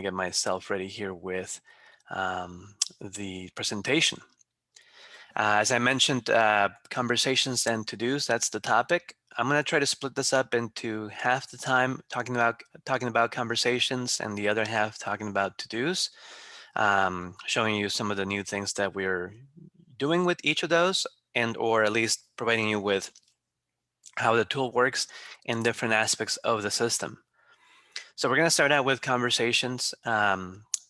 get myself ready here with the presentation. As I mentioned, conversations and to-dos, that's the topic. I'm going to try to split this up into half the time talking about conversations and the other half talking about to-dos, showing you some of the new things that we're doing with each of those, and or at least providing you with how the tool works in different aspects of the system. So we're going to start out with conversations.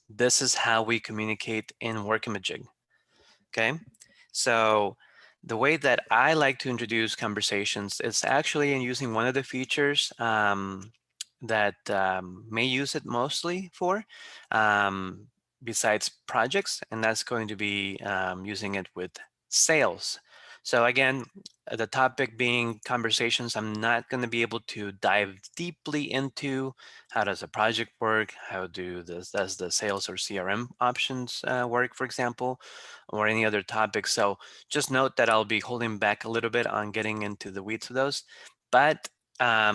This is how we communicate in Workamajig. Okay, so the way that I like to introduce conversations is actually in using one of the features that may use it mostly for, besides projects, and that's going to be using it with sales. So again, the topic being conversations, I'm not going to be able to dive deeply into how does a project work, how does the sales or CRM options work, for example, or any other topics. So just note that I'll be holding back a little bit on getting into the weeds of those, but I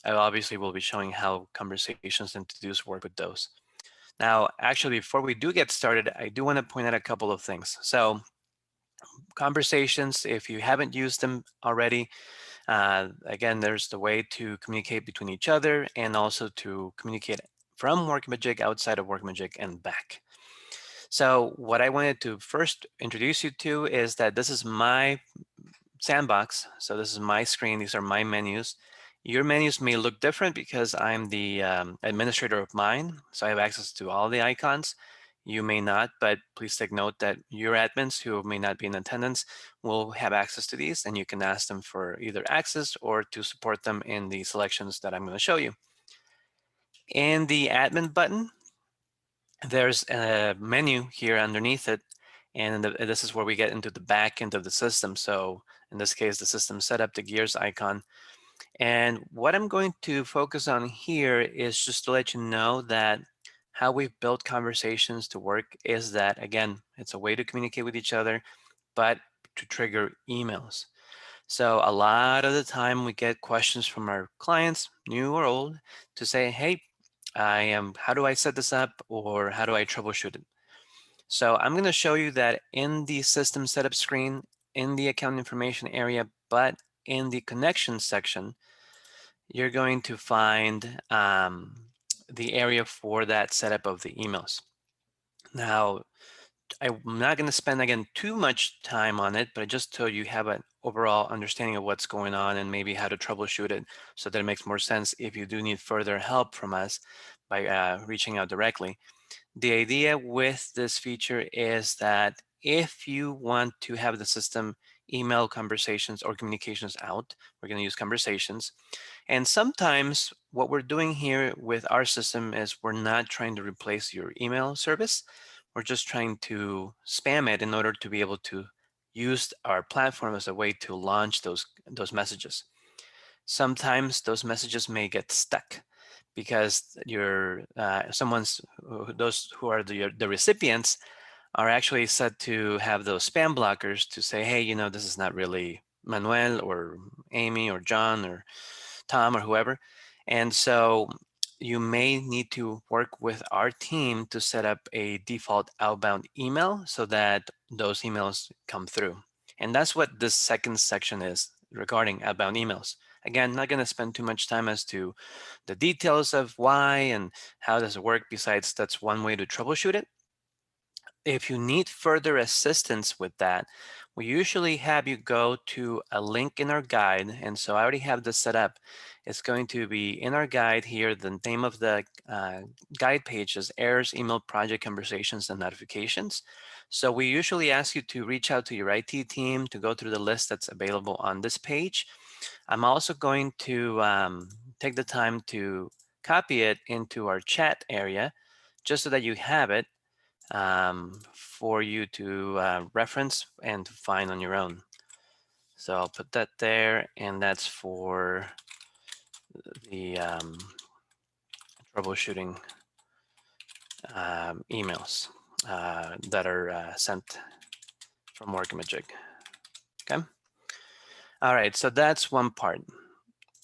obviously will be showing how conversations and to-dos work with those. Now, actually, before we do get started, I do want to point out a couple of things. So conversations, if you haven't used them already, again, there's the way to communicate between each other and also to communicate from Workamajig, outside of Workamajig, and back. So what I wanted to first introduce you to is that this is my sandbox. So this is my screen. These are my menus. Your menus may look different because I'm the administrator of mine. So I have access to all the icons. You may not, but please take note that your admins who may not be in attendance will have access to these, and you can ask them for either access or to support them in the selections that I'm going to show you. In the admin button, there's a menu here underneath it, and this is where we get into the back end of the system. So in this case, the system setup, the gears icon. And what I'm going to focus on here is just to let you know that how we've built conversations to work is that, again, it's a way to communicate with each other, but to trigger emails. So a lot of the time we get questions from our clients, new or old, to say, hey, how do I set this up, or how do I troubleshoot it? So I'm going to show you that in the system setup screen, in the account information area, but in the connections section, you're going to find the area for that setup of the emails. Now, I'm not going to spend, again, too much time on it, but just so you have an overall understanding of what's going on and maybe how to troubleshoot it so that it makes more sense if you do need further help from us by reaching out directly. The idea with this feature is that if you want to have the system email conversations or communications out, we're going to use conversations. And sometimes what we're doing here with our system is we're not trying to replace your email service. We're just trying to spam it in order to be able to use our platform as a way to launch those messages. Sometimes those messages may get stuck because those who are the recipients are actually set to have those spam blockers to say, hey, this is not really Manuel or Amy or John or Tom or whoever. And so you may need to work with our team to set up a default outbound email so that those emails come through. And that's what this second section is regarding outbound emails. Again, not going to spend too much time as to the details of why and how does it work. Besides, that's one way to troubleshoot it. If you need further assistance with that, we usually have you go to a link in our guide. And so I already have this set up. It's going to be in our guide here. The name of the guide page is Errors, Email, Project Conversations, and Notifications. So we usually ask you to reach out to your IT team to go through the list that's available on this page. I'm also going to take the time to copy it into our chat area just so that you have it for you to reference and to find on your own. So I'll put that there, and that's for the troubleshooting emails that are sent from Workamajig. Okay. All right, so that's one part.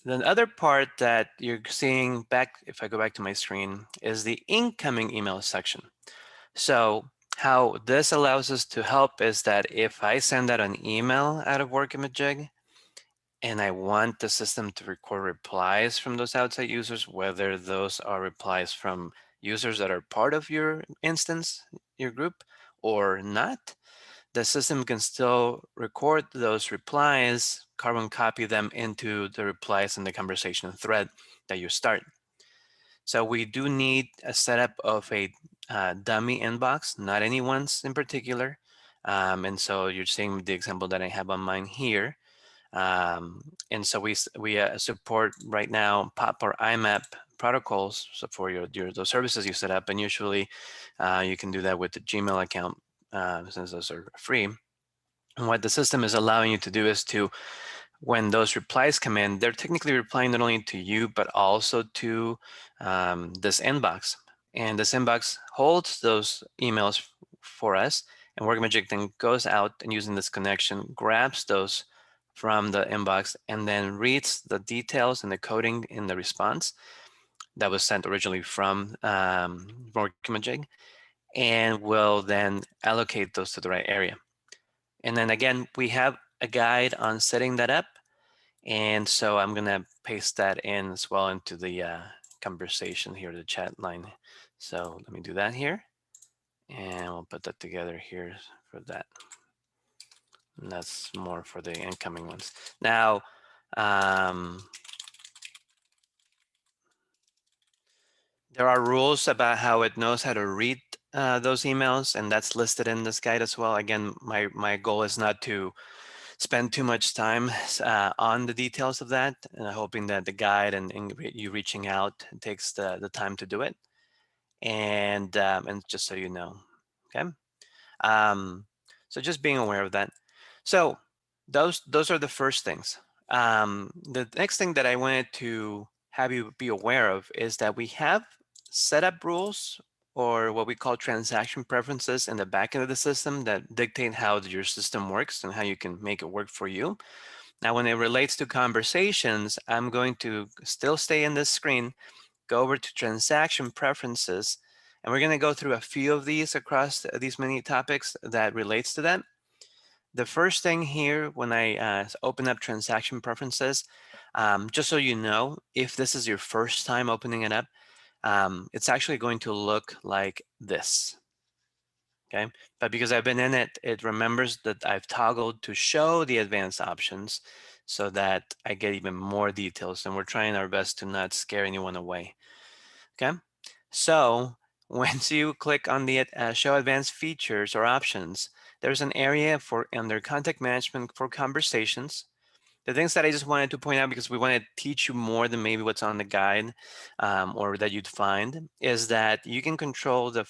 The other part that you're seeing back, if I go back to my screen, is the incoming email section. So how this allows us to help is that if I send out an email out of Workamajig and I want the system to record replies from those outside users, whether those are replies from users that are part of your instance, your group, or not, the system can still record those replies, carbon copy them into the replies in the conversation thread that you start. So we do need a setup of a dummy inbox, not anyone's in particular. And so you're seeing the example that I have on mine here. And so we support right now POP or IMAP protocols, so for those services you set up, and usually you can do that with the Gmail account since those are free. And what the system is allowing you to do is to, when those replies come in, they're technically replying not only to you, but also to this inbox. And this inbox holds those emails for us. And Workmagic then goes out and using this connection, grabs those from the inbox and then reads the details and the coding in the response that was sent originally from Workmagic, and will then allocate those to the right area. And then again, we have a guide on setting that up. And so I'm going to paste that in as well into the conversation here, the chat line. So let me do that here. And we'll put that together here for that. And that's more for the incoming ones. Now, there are rules about how it knows how to read those emails, and that's listed in this guide as well. Again, my goal is not to spend too much time on the details of that, and hoping that the guide and you reaching out takes the time to do it. And just so you know, okay. So just being aware of that. So those are the first things. The next thing that I wanted to have you be aware of is that we have setup rules, or what we call transaction preferences, in the back end of the system that dictate how your system works and how you can make it work for you. Now, when it relates to conversations, I'm going to still stay in this screen, go over to transaction preferences, and we're going to go through a few of these across these many topics that relates to that. The first thing here, when I open up transaction preferences, just so you know, if this is your first time opening it up, it's actually going to look like this. Okay, but because I've been in it, it remembers that I've toggled to show the advanced options so that I get even more details, and we're trying our best to not scare anyone away. Okay, so once you click on the show advanced features or options, there's an area for under contact management for conversations. The things that I just wanted to point out, because we want to teach you more than maybe what's on the guide or that you'd find, is that you can control the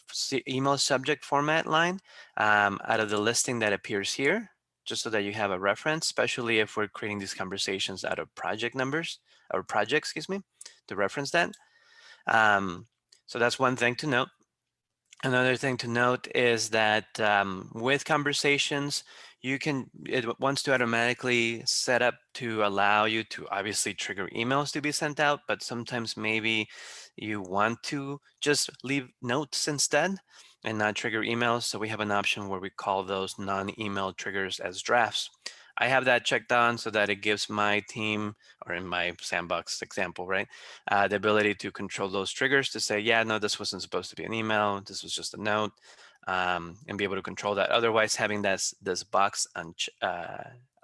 email subject format line out of the listing that appears here, just so that you have a reference, especially if we're creating these conversations out of project numbers or projects, excuse me, to reference that. So that's one thing to note. Another thing to note is that with conversations, it wants to automatically set up to allow you to obviously trigger emails to be sent out, but sometimes maybe you want to just leave notes instead and not trigger emails. So we have an option where we call those non-email triggers as drafts. I have that checked on so that it gives my team, or in my sandbox example, right, the ability to control those triggers to say, yeah, no, this wasn't supposed to be an email. This was just a note, and be able to control that. Otherwise, having this box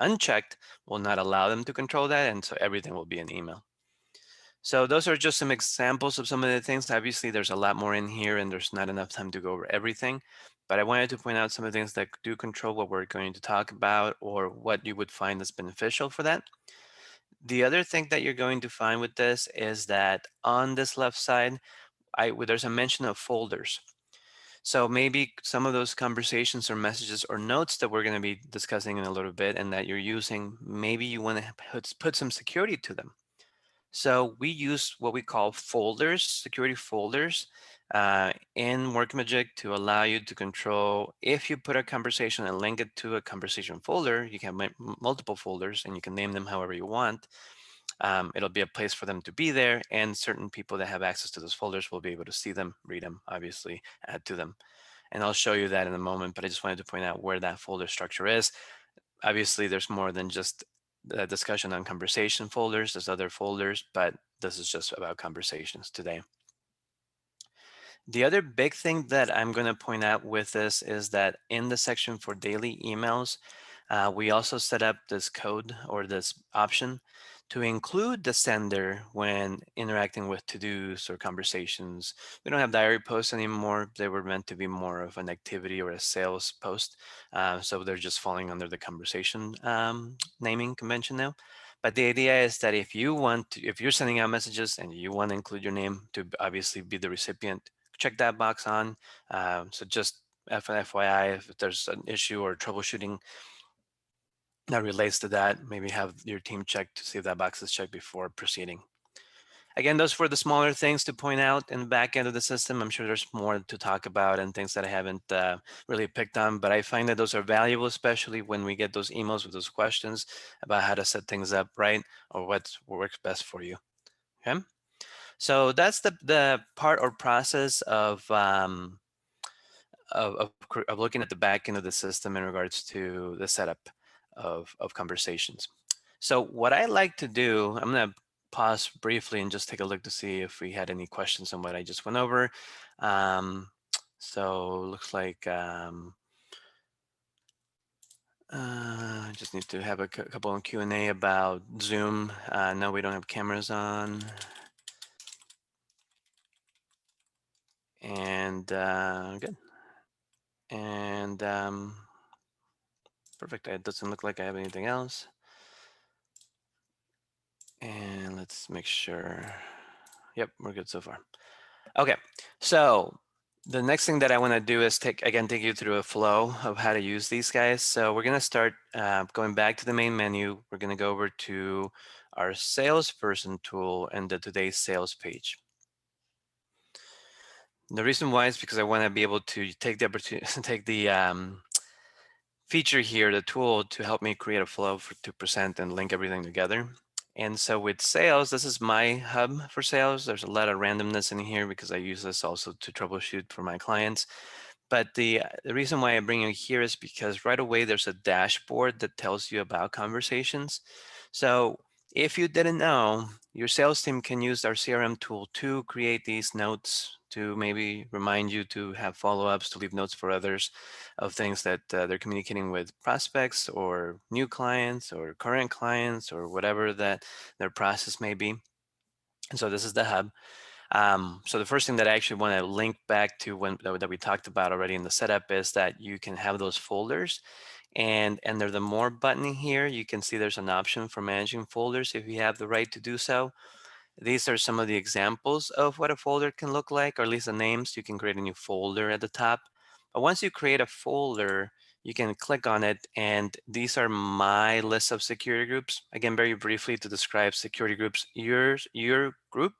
unchecked will not allow them to control that. And so everything will be an email. So those are just some examples of some of the things. Obviously, there's a lot more in here and there's not enough time to go over everything. But I wanted to point out some of the things that do control what we're going to talk about or what you would find as beneficial for that. The other thing that you're going to find with this is that on this left side, there's a mention of folders. So maybe some of those conversations or messages or notes that we're going to be discussing in a little bit and that you're using, maybe you want to put some security to them. So we use what we call folders, security folders in Workmagic to allow you to control, if you put a conversation and link it to a conversation folder, you can have multiple folders and you can name them however you want. it'll be a place for them to be there, and certain people that have access to those folders will be able to see them, read them, obviously, add to them. And I'll show you that in a moment, but I just wanted to point out where that folder structure is. Obviously, there's more than just the discussion on conversation folders. There's other folders, but this is just about conversations today. The other big thing that I'm going to point out with this is that in the section for daily emails, we also set up this code or this option to include the sender when interacting with to-dos or conversations. We don't have diary posts anymore. They were meant to be more of an activity or a sales post. So they're just falling under the conversation naming convention now. But the idea is that if you want to, if you're sending out messages and you want to include your name to obviously be the recipient, check that box on. So just FYI, if there's an issue or troubleshooting that relates to that, maybe have your team check to see if that box is checked before proceeding. Again, those were the smaller things to point out in the back end of the system. I'm sure there's more to talk about and things that I haven't really picked on, but I find that those are valuable, especially when we get those emails with those questions about how to set things up right or what works best for you. Okay. So that's the part or process of looking at the back end of the system in regards to the setup of conversations. So what I like to do, I'm going to pause briefly and just take a look to see if we had any questions on what I just went over. So looks like I just need to have a couple of Q&A about Zoom. No, we don't have cameras on. And good. And perfect. It doesn't look like I have anything else. And let's make sure. Yep, we're good so far. Okay, so the next thing that I want to do is take you through a flow of how to use these guys. So we're going to start going back to the main menu. We're going to go over to our salesperson tool and the today's sales page. The reason why is because I want to be able to take the opportunity, take the feature here, the tool to help me create a flow for 2% and link everything together. And so with sales, this is my hub for sales. There's a lot of randomness in here because I use this also to troubleshoot for my clients. But the reason why I bring you here is because right away there's a dashboard that tells you about conversations. So if you didn't know, your sales team can use our CRM tool to create these notes, to maybe remind you to have follow-ups, to leave notes for others of things that they're communicating with prospects or new clients or current clients or whatever that their process may be. And so this is the hub. So the first thing that I actually want to link back to that we talked about already in the setup is that you can have those folders, and under the more button here, you can see there's an option for managing folders if you have the right to do so. These are some of the examples of what a folder can look like, or at least the names. You can create a new folder at the top. But once you create a folder, you can click on it, and these are my list of security groups. Again, very briefly to describe security groups, your group,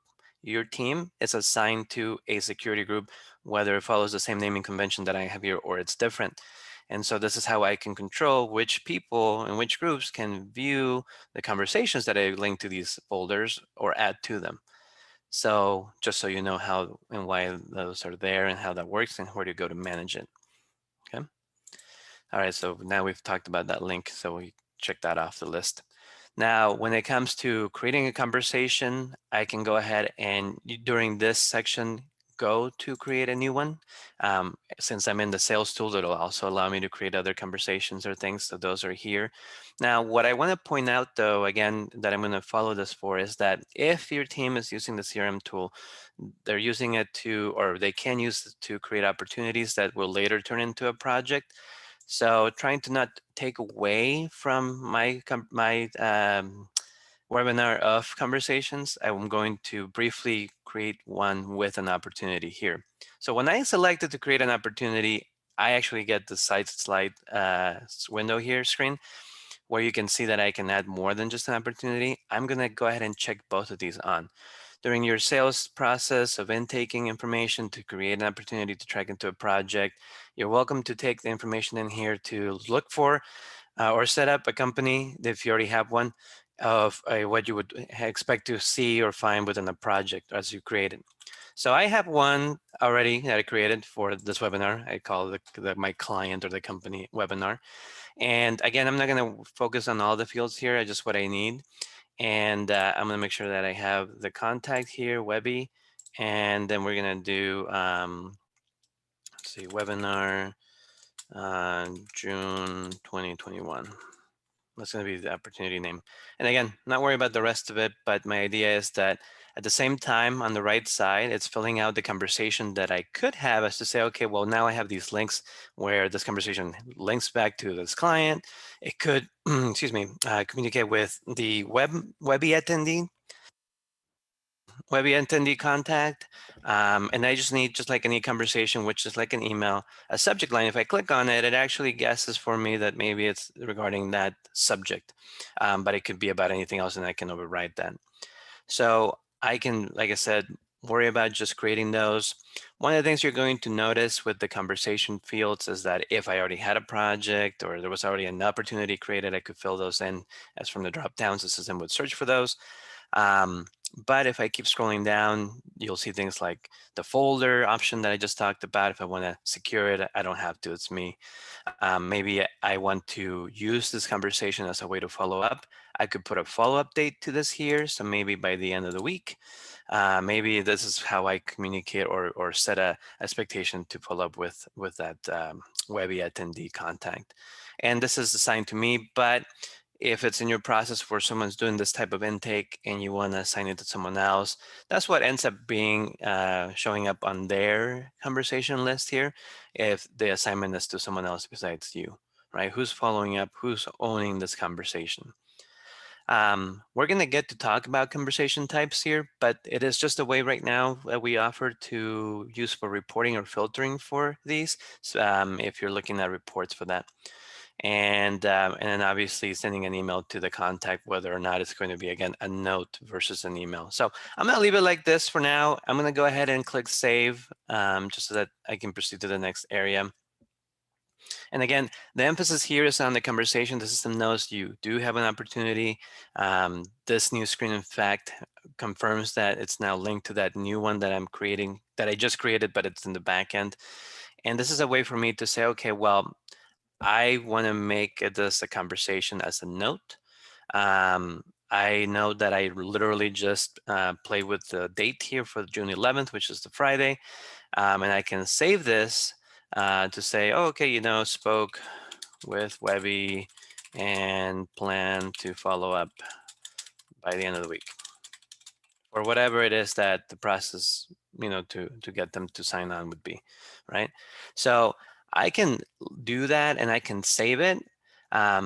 your team is assigned to a security group, whether it follows the same naming convention that I have here or it's different. And so this is how I can control which people and which groups can view the conversations that I link to these folders or add to them. So just so you know how and why those are there and how that works and where to go to manage it. Okay. All right, so now we've talked about that link, so we check that off the list. Now, when it comes to creating a conversation, I can go ahead and during this section, go to create a new one. Since I'm in the sales tool, it'll also allow me to create other conversations or things, so those are here. Now, what I want to point out though, again, that I'm going to follow this for is that if your team is using the CRM tool, they're using it to, or they can use it to create opportunities that will later turn into a project. So trying to not take away from my webinar of conversations, I'm going to briefly create one with an opportunity here. So when I selected to create an opportunity, I actually get the site slide window here screen where you can see that I can add more than just an opportunity. I'm going to go ahead and check both of these on. During your sales process of intaking information to create an opportunity to track into a project, you're welcome to take the information in here to look for or set up a company if you already have one. of what you would expect to see or find within a project as you create it. So I have one already that I created for this webinar. I call it my client or the company webinar. And again, I'm not going to focus on all the fields here, just what I need. And I'm going to make sure that I have the contact here, Webby. And then we're going to do, let's see, webinar June 2021. That's going to be the opportunity name. And again, not worry about the rest of it, but my idea is that at the same time on the right side, it's filling out the conversation that I could have as to say, okay, well, now I have these links where this conversation links back to this client. It could, excuse me, communicate with the Webby attendee contact. And I just need, just like any conversation, which is like an email, a subject line. If I click on it, it actually guesses for me that maybe it's regarding that subject, but it could be about anything else and I can override that. So I can, like I said, worry about just creating those. One of the things you're going to notice with the conversation fields is that if I already had a project or there was already an opportunity created, I could fill those in as from the drop downs. The system would search for those. But if I keep scrolling down, you'll see things like the folder option that I just talked about. If I want to secure it, I don't have to, it's me. Maybe I want to use this conversation as a way to follow up. I could put a follow-up date to this here. So maybe by the end of the week, maybe this is how I communicate or set a expectation to follow up with that Webby attendee contact. And this is assigned to me, but if it's in your process where someone's doing this type of intake and you want to assign it to someone else, that's what ends up being showing up on their conversation list here if the assignment is to someone else besides you, right? Who's following up, who's owning this conversation. We're going to get to talk about conversation types here, but it is just a way right now that we offer to use for reporting or filtering for these. So, if you're looking at reports for that. And then obviously sending an email to the contact, whether or not it's going to be, again, a note versus an email. So I'm going to leave it like this for now. I'm going to go ahead and click save just so that I can proceed to the next area. And again, the emphasis here is on the conversation. The system knows you do have an opportunity. This new screen, in fact, confirms that it's now linked to that new one that I'm creating, that I just created, but it's in the back end. And this is a way for me to say, okay, well, I want to make this a conversation as a note. I know that I literally just played with the date here for June 11th, which is the Friday. And I can save this to say, oh, okay, spoke with Webby and plan to follow up by the end of the week. Or whatever it is that the process, to get them to sign on would be, right? So I can do that and I can save it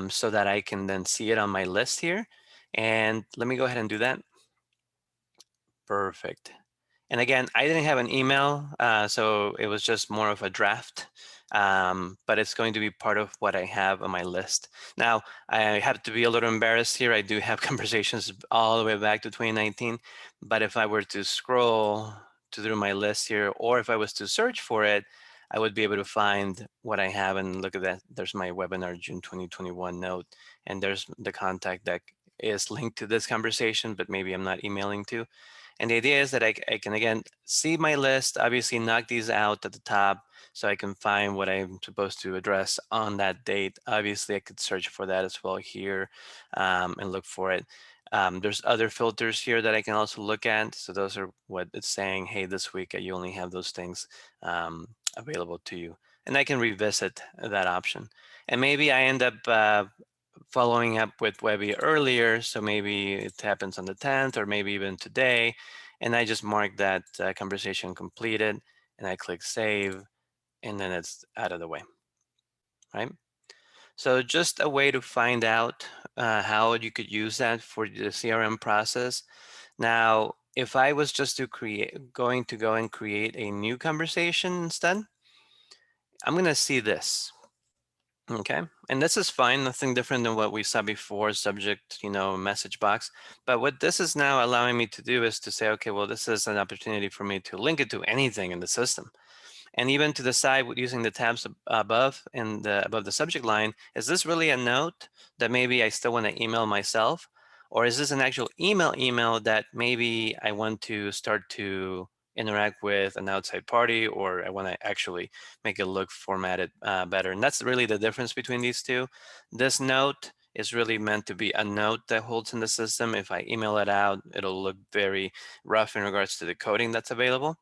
so that I can then see it on my list here. And let me go ahead and do that. Perfect. And again, I didn't have an email, so it was just more of a draft, but it's going to be part of what I have on my list. Now, I have to be a little embarrassed here. I do have conversations all the way back to 2019, but if I were to scroll through my list here, or if I was to search for it, I would be able to find what I have and look at that. There's my webinar June 2021 note, and there's the contact that is linked to this conversation, but maybe I'm not emailing to. And the idea is that I can, again, see my list, obviously knock these out at the top so I can find what I'm supposed to address on that date. Obviously, I could search for that as well here and look for it. There's other filters here that I can also look at. So those are what it's saying, hey, this week you only have those things available to you. And I can revisit that option. And maybe I end up following up with Webby earlier, so maybe it happens on the 10th or maybe even today, and I just mark that conversation completed and I click save, and then it's out of the way, right? So just a way to find out how you could use that for the CRM process. Now, if I was just to going to go and create a new conversation instead, I'm going to see this. Okay, and this is fine, nothing different than what we saw before, subject, message box. But what this is now allowing me to do is to say, okay, well, this is an opportunity for me to link it to anything in the system. And even to decide using the tabs above and above the subject line, is this really a note that maybe I still want to email myself? Or is this an actual email that maybe I want to start to interact with an outside party, or I want to actually make it look formatted better? And that's really the difference between these two. This note is really meant to be a note that holds in the system. If I email it out, it'll look very rough in regards to the coding that's available.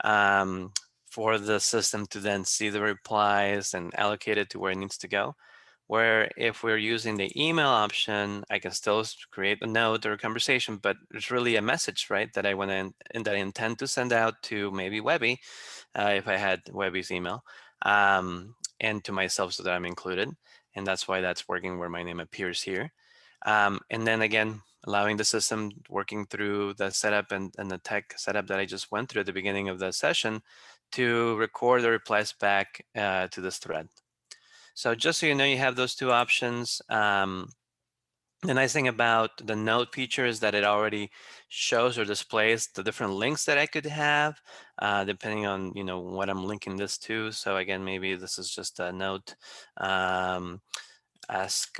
For the system to then see the replies and allocate it to where it needs to go. Where if we're using the email option, I can still create a note or a conversation, but it's really a message, right? That I want to, and that I intend to send out to maybe Webby, if I had Webby's email, and to myself so that I'm included. And that's why that's working where my name appears here. And then again, allowing the system working through the setup and the tech setup that I just went through at the beginning of the session to record the replies back to this thread. So just so you know, you have those two options. The nice thing about the note feature is that it already shows or displays the different links that I could have, depending on what I'm linking this to. So again, maybe this is just a note. Ask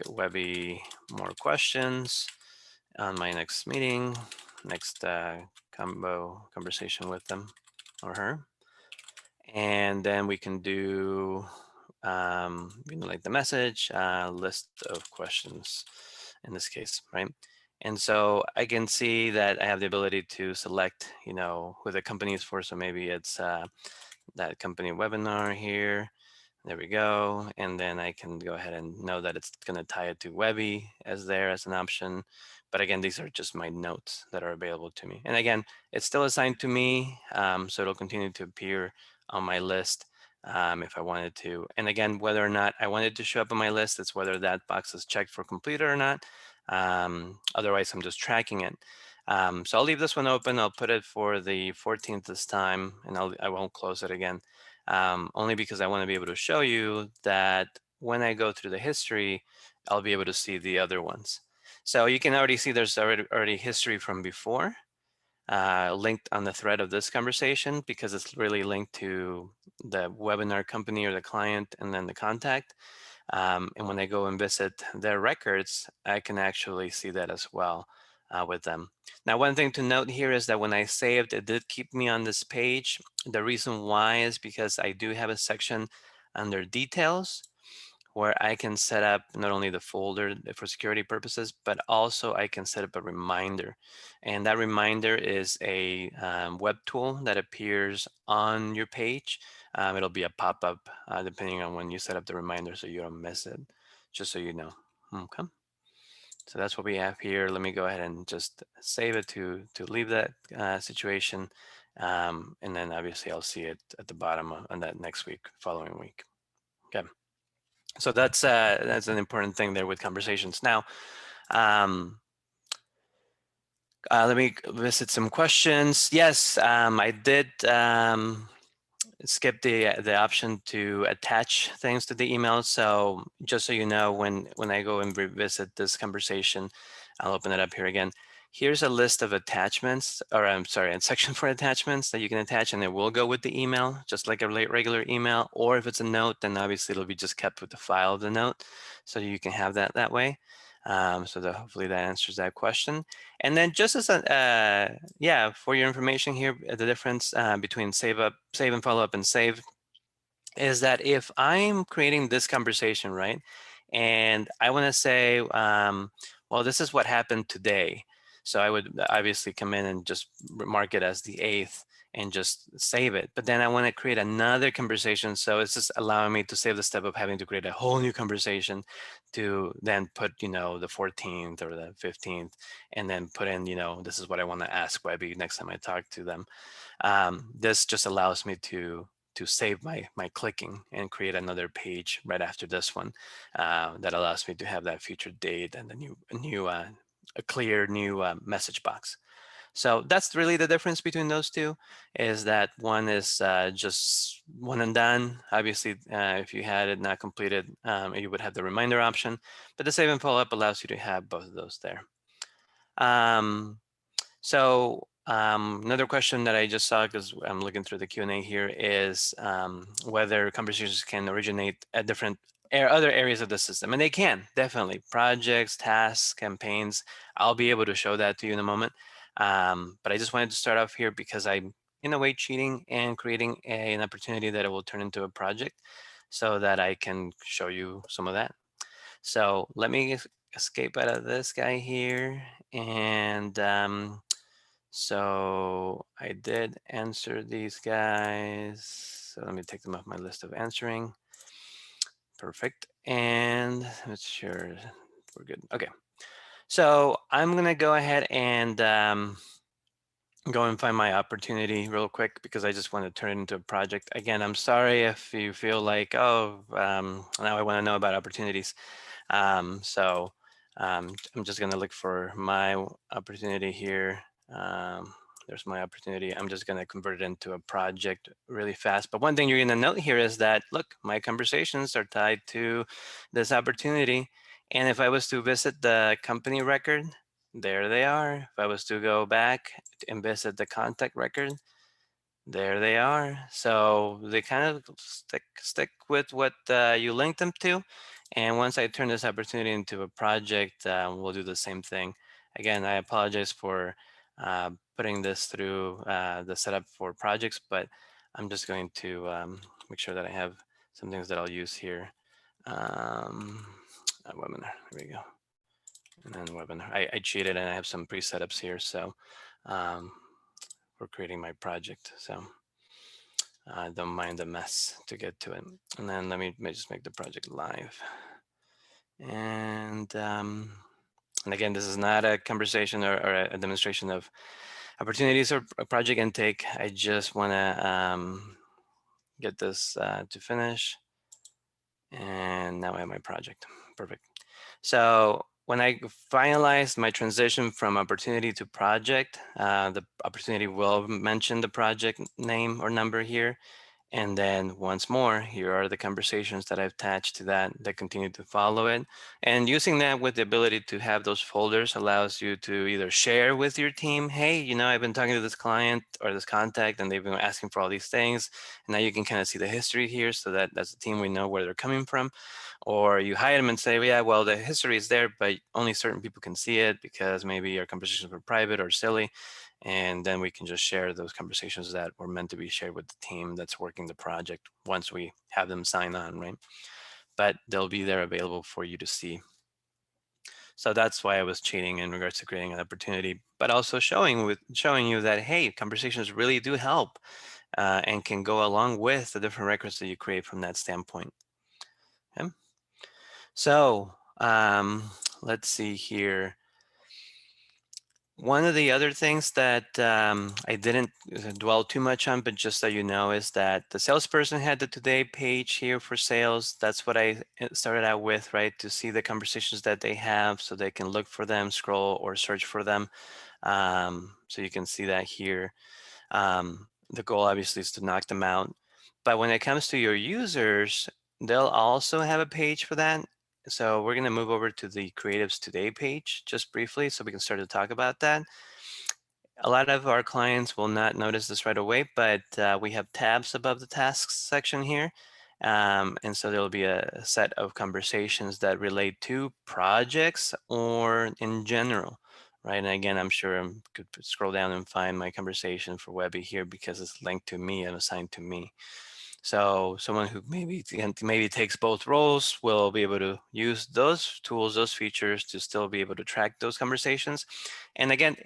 Webby more questions on my next meeting, next conversation with them or her. And then we can do like the message, list of questions in this case, right? And so I can see that I have the ability to select, who the company is for. So maybe it's that company webinar here. There we go. And then I can go ahead and know that it's going to tie it to Webby as an option. But again, these are just my notes that are available to me. And again, it's still assigned to me. So it'll continue to appear on my list if I wanted to. And again, whether or not I wanted to show up on my list, it's whether that box is checked for completed or not. Otherwise, I'm just tracking it. So I'll leave this one open. I'll put it for the 14th this time, and I won't close it again. Only because I want to be able to show you that when I go through the history, I'll be able to see the other ones. So you can already see there's already history from before linked on the thread of this conversation, because it's really linked to the webinar company or the client and then the contact. And when I go and visit their records, I can actually see that as well with them. Now, one thing to note here is that when I saved, it did keep me on this page. The reason why is because I do have a section under details where I can set up not only the folder for security purposes, but also I can set up a reminder. And that reminder is a web tool that appears on your page. It'll be a pop-up depending on when you set up the reminder so you don't miss it, just so you know. Okay. So that's what we have here. Let me go ahead and just save it to leave that situation. And then obviously I'll see it at the bottom on that next week, following week. Okay. So that's an important thing there with conversations. Now, let me visit some questions. Yes, I did skip the option to attach things to the email. So just so you know, when I go and revisit this conversation, I'll open it up here again. Here's a list of attachments, or I'm sorry, a section for attachments that you can attach, and it will go with the email, just like a regular email. Or if it's a note, then obviously it'll be just kept with the file of the note, so you can have that way. So hopefully that answers that question. And then just as a, yeah, for your information here, the difference between save and follow up and save is that if I'm creating this conversation, right, and I want to say, well, this is what happened today. So I would obviously come in and just mark it as the 8th and just save it. But then I want to create another conversation. So it's just allowing me to save the step of having to create a whole new conversation to then put, the 14th or the 15th, and then put in, this is what I want to ask Webby next time I talk to them. This just allows me to save my clicking and create another page right after this one that allows me to have that future date and a clear new message box. So that's really the difference between those two, is that one is just one and done. Obviously, if you had it not completed, you would have the reminder option, but the save and follow up allows you to have both of those there. Another question that I just saw, because I'm looking through the Q&A here, is whether conversations can originate at different other areas of the system, and they can definitely projects, tasks, campaigns. I'll be able to show that to you in a moment. But I just wanted to start off here because I'm in a way cheating and creating an opportunity that it will turn into a project so that I can show you some of that. So let me escape out of this guy here. And so I did answer these guys. So let me take them off my list of answering. Perfect. And let's sure we're good. Okay. So I'm going to go ahead and go and find my opportunity real quick because I just want to turn it into a project. Again, I'm sorry if you feel like, oh, now I want to know about opportunities. So I'm just going to look for my opportunity here. There's my opportunity. I'm just going to convert it into a project really fast. But one thing you're going to note here is that, look, my conversations are tied to this opportunity. And if I was to visit the company record, there they are. If I was to go back and visit the contact record, there they are. So they kind of stick with what you linked them to. And once I turn this opportunity into a project, we'll do the same thing. Again, I apologize for putting this through the setup for projects, but I'm just going to make sure that I have some things that I'll use here. A webinar, there we go. And then webinar. I cheated and I have some pre-setups here. So for creating my project. So don't mind the mess to get to it. And then let me just make the project live. And again, this is not a conversation or a demonstration of opportunities or a project intake. I just want to get this to finish. And now I have my project. Perfect. So when I finalized my transition from opportunity to project, the opportunity will mention the project name or number here. And then once more, here are the conversations that I've attached to that continue to follow it. And using that with the ability to have those folders allows you to either share with your team, hey, you know, I've been talking to this client or this contact and they've been asking for all these things. And now you can kind of see the history here so that as a team, we know where they're coming from. Or you hide them and say, yeah, well, the history is there, but only certain people can see it because maybe your conversations were private or silly. And then we can just share those conversations that were meant to be shared with the team that's working the project once we have them sign on, right? But they'll be there available for you to see. So that's why I was cheating in regards to creating an opportunity, but also showing you that, hey, conversations really do help and can go along with the different records that you create from that standpoint. Okay? So let's see here. One of the other things that I didn't dwell too much on, but just so you know, is that the salesperson had the today page here for sales. That's what I started out with, right? To see the conversations that they have so they can look for them, scroll or search for them. So you can see that here. The goal obviously is to knock them out. But when it comes to your users, they'll also have a page for that. So we're going to move over to the Creatives Today page just briefly so we can start to talk about that. A lot of our clients will not notice this right away, but we have tabs above the tasks section here. And so there'll be a set of conversations that relate to projects or in general, right? And again, I'm sure I could scroll down and find my conversation for Webby here because it's linked to me and assigned to me. So someone who maybe takes both roles will be able to use those tools, those features to still be able to track those conversations. And again,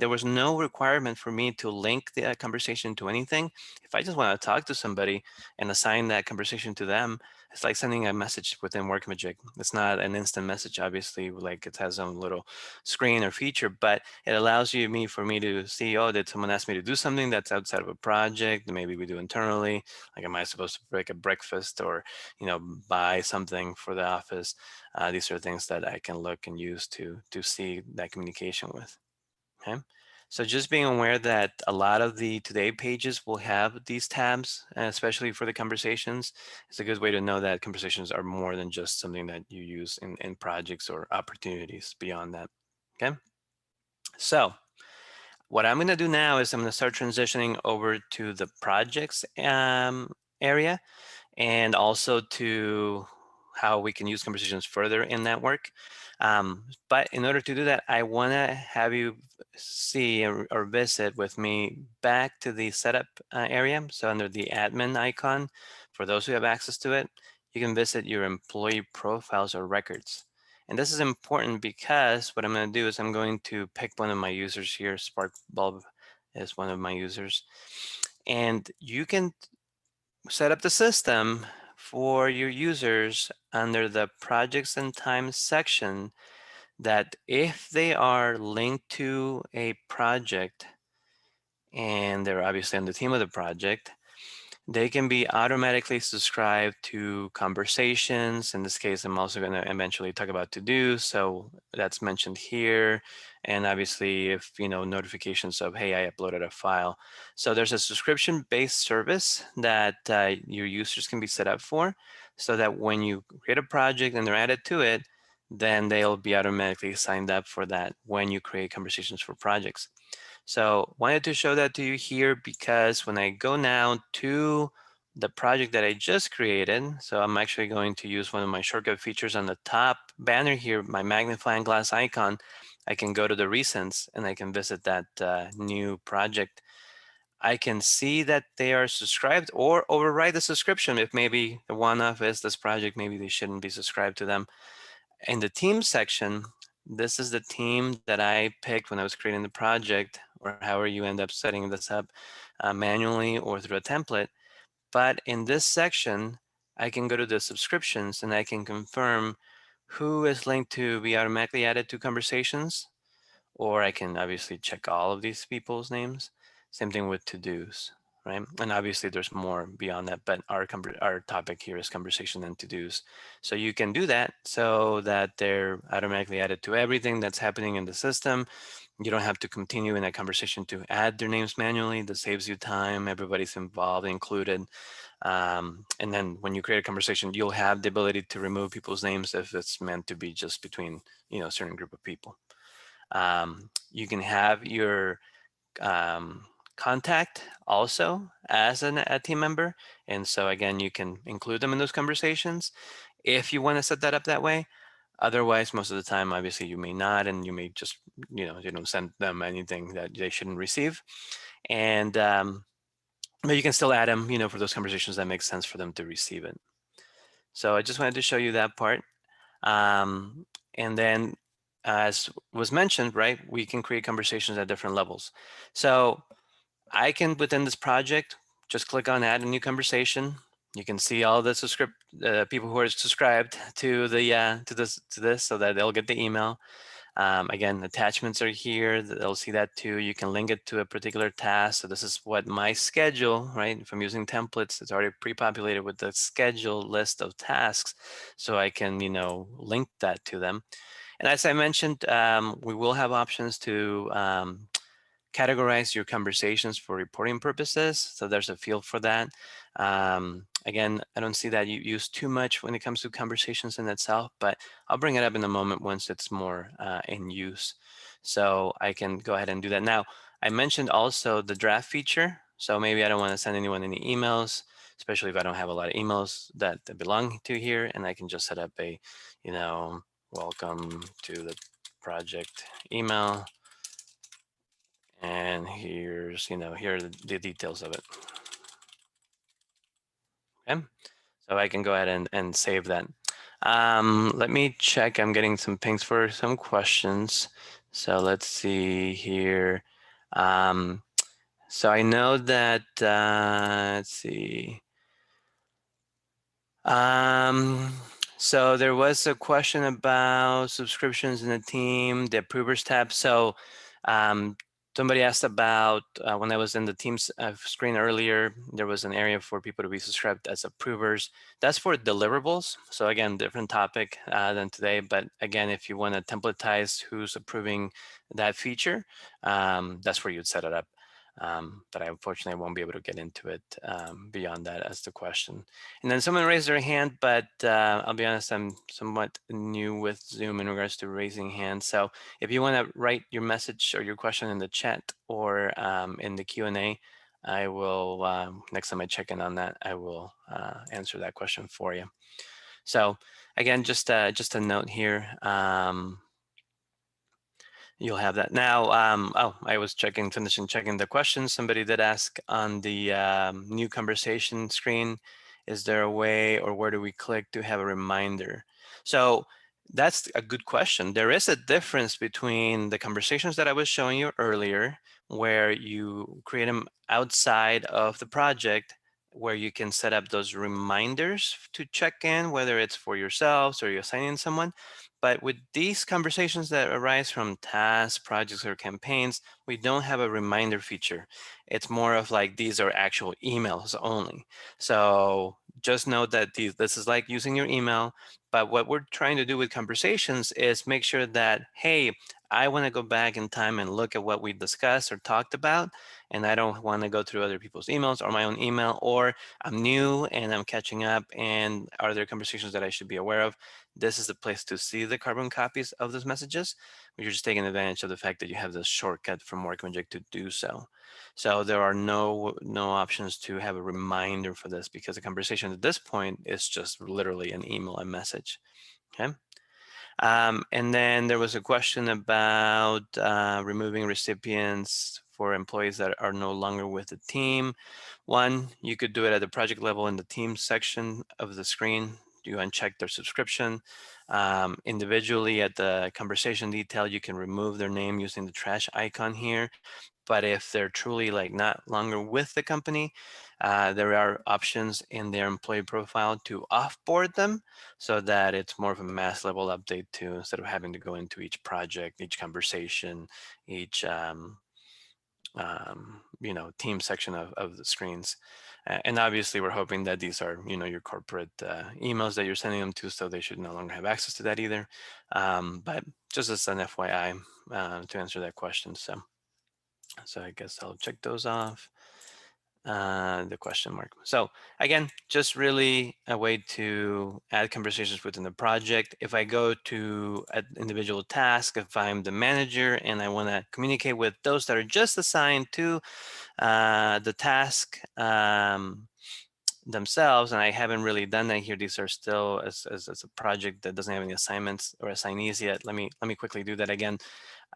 there was no requirement for me to link the conversation to anything. If I just want to talk to somebody and assign that conversation to them, it's like sending a message within Workamajig. It's not an instant message, obviously, like it has some little screen or feature, but it allows for me to see, oh, did someone ask me to do something that's outside of a project that maybe we do internally? Like, am I supposed to break a breakfast or, buy something for the office? These are things that I can look and use to see that communication with. Okay. So just being aware that a lot of the today pages will have these tabs, especially for the conversations. It's a good way to know that conversations are more than just something that you use in projects or opportunities beyond that. Okay. So what I'm going to do now is I'm going to start transitioning over to the projects area and also to how we can use conversations further in network. But in order to do that, I want to have you see or visit with me back to the setup area. So under the admin icon, for those who have access to it, you can visit your employee profiles or records. And this is important because what I'm going to do is I'm going to pick one of my users here. Sparkbulb is one of my users. And you can set up the system for your users under the projects and times section that if they are linked to a project and they're obviously on the team of the project, they can be automatically subscribed to conversations. In this case, I'm also going to eventually talk about to-do. So that's mentioned here. And obviously, if notifications of, hey, I uploaded a file. So there's a subscription-based service that your users can be set up for, so that when you create a project and they're added to it, then they'll be automatically signed up for that when you create conversations for projects. So wanted to show that to you here because when I go now to the project that I just created, so I'm actually going to use one of my shortcut features on the top banner here, my magnifying glass icon. I can go to the recents and I can visit that new project. I can see that they are subscribed or override the subscription if maybe the one-off is this project, maybe they shouldn't be subscribed to them. In the team section, this is the team that I picked when I was creating the project, or however you end up setting this up manually or through a template. But in this section, I can go to the subscriptions and I can confirm who is linked to be automatically added to conversations, or I can obviously check all of these people's names. Same thing with to-dos, right? And obviously there's more beyond that, but our topic here is conversation and to-dos. So you can do that so that they're automatically added to everything that's happening in the system. You don't have to continue in a conversation to add their names manually. That saves you time. Everybody's involved, included. And then when you create a conversation, you'll have the ability to remove people's names if it's meant to be just between, a certain group of people. You can have your contact also as a team member. And so again, you can include them in those conversations if you want to set that up that way. Otherwise, most of the time, obviously, you may not, and you may just, send them anything that they shouldn't receive. And but you can still add them, for those conversations that make sense for them to receive it. So I just wanted to show you that part. And then as was mentioned, right, we can create conversations at different levels. So I can, within this project, just click on add a new conversation. You can see all the people who are subscribed to the to this so that they'll get the email. Again, attachments are here. They'll see that too. You can link it to a particular task. So this is what my schedule, right? If I'm using templates, it's already pre-populated with the schedule list of tasks. So I can, link that to them. And as I mentioned, we will have options to categorize your conversations for reporting purposes. So there's a field for that. Again, I don't see that you use too much when it comes to conversations in itself, but I'll bring it up in a moment once it's more in use. So I can go ahead and do that. Now, I mentioned also the draft feature. So maybe I don't want to send anyone any emails, especially if I don't have a lot of emails that belong to here. And I can just set up a, welcome to the project email. And here's, here are the details of it. Okay, so I can go ahead and save that. Let me check. I'm getting some pings for some questions. So let's see here. So I know that, let's see. So there was a question about subscriptions in the team, the approvers tab. So somebody asked about when I was in the Teams screen earlier, there was an area for people to be subscribed as approvers. That's for deliverables. So again, different topic than today. But again, if you want to templatize who's approving that feature, that's where you'd set it up. But I unfortunately won't be able to get into it beyond that as the question. And then someone raised their hand, but I'll be honest, I'm somewhat new with Zoom in regards to raising hands. So if you want to write your message or your question in the chat or in the Q&A, I will, next time I check in on that, I will answer that question for you. So again, just a note here. You'll have that now. Oh, I was finishing checking the questions. Somebody did ask on the new conversation screen, is there a way or where do we click to have a reminder? So that's a good question. There is a difference between the conversations that I was showing you earlier, where you create them outside of the project, where you can set up those reminders to check in, whether it's for yourselves or you're assigning someone. But with these conversations that arise from tasks, projects, or campaigns, we don't have a reminder feature. It's more of like these are actual emails only. So just note that this is like using your email. But what we're trying to do with conversations is make sure that, hey, I want to go back in time and look at what we discussed or talked about. And I don't want to go through other people's emails or my own email, or I'm new and I'm catching up. And are there conversations that I should be aware of? This is the place to see the carbon copies of those messages. You're just taking advantage of the fact that you have this shortcut from Workamajig to do so. So there are no options to have a reminder for this, because the conversation at this point is just literally an email and message. Okay. And then there was a question about removing recipients for employees that are no longer with the team. One, you could do it at the project level in the team section of the screen. You uncheck their subscription. Individually at the conversation detail, you can remove their name using the trash icon here. But if they're truly like not longer with the company, there are options in their employee profile to offboard them, so that it's more of a mass level update too, instead of having to go into each project, each conversation, each team section of the screens. And obviously we're hoping that these are, your corporate emails that you're sending them to, so they should no longer have access to that either. But just as an FYI to answer that question. So I guess I'll check those off. The question mark. So again, just really a way to add conversations within the project. If I go to an individual task, if I'm the manager and I want to communicate with those that are just assigned to the task themselves, and I haven't really done that here. These are still as a project that doesn't have any assignments or assignees yet. Let me quickly do that again.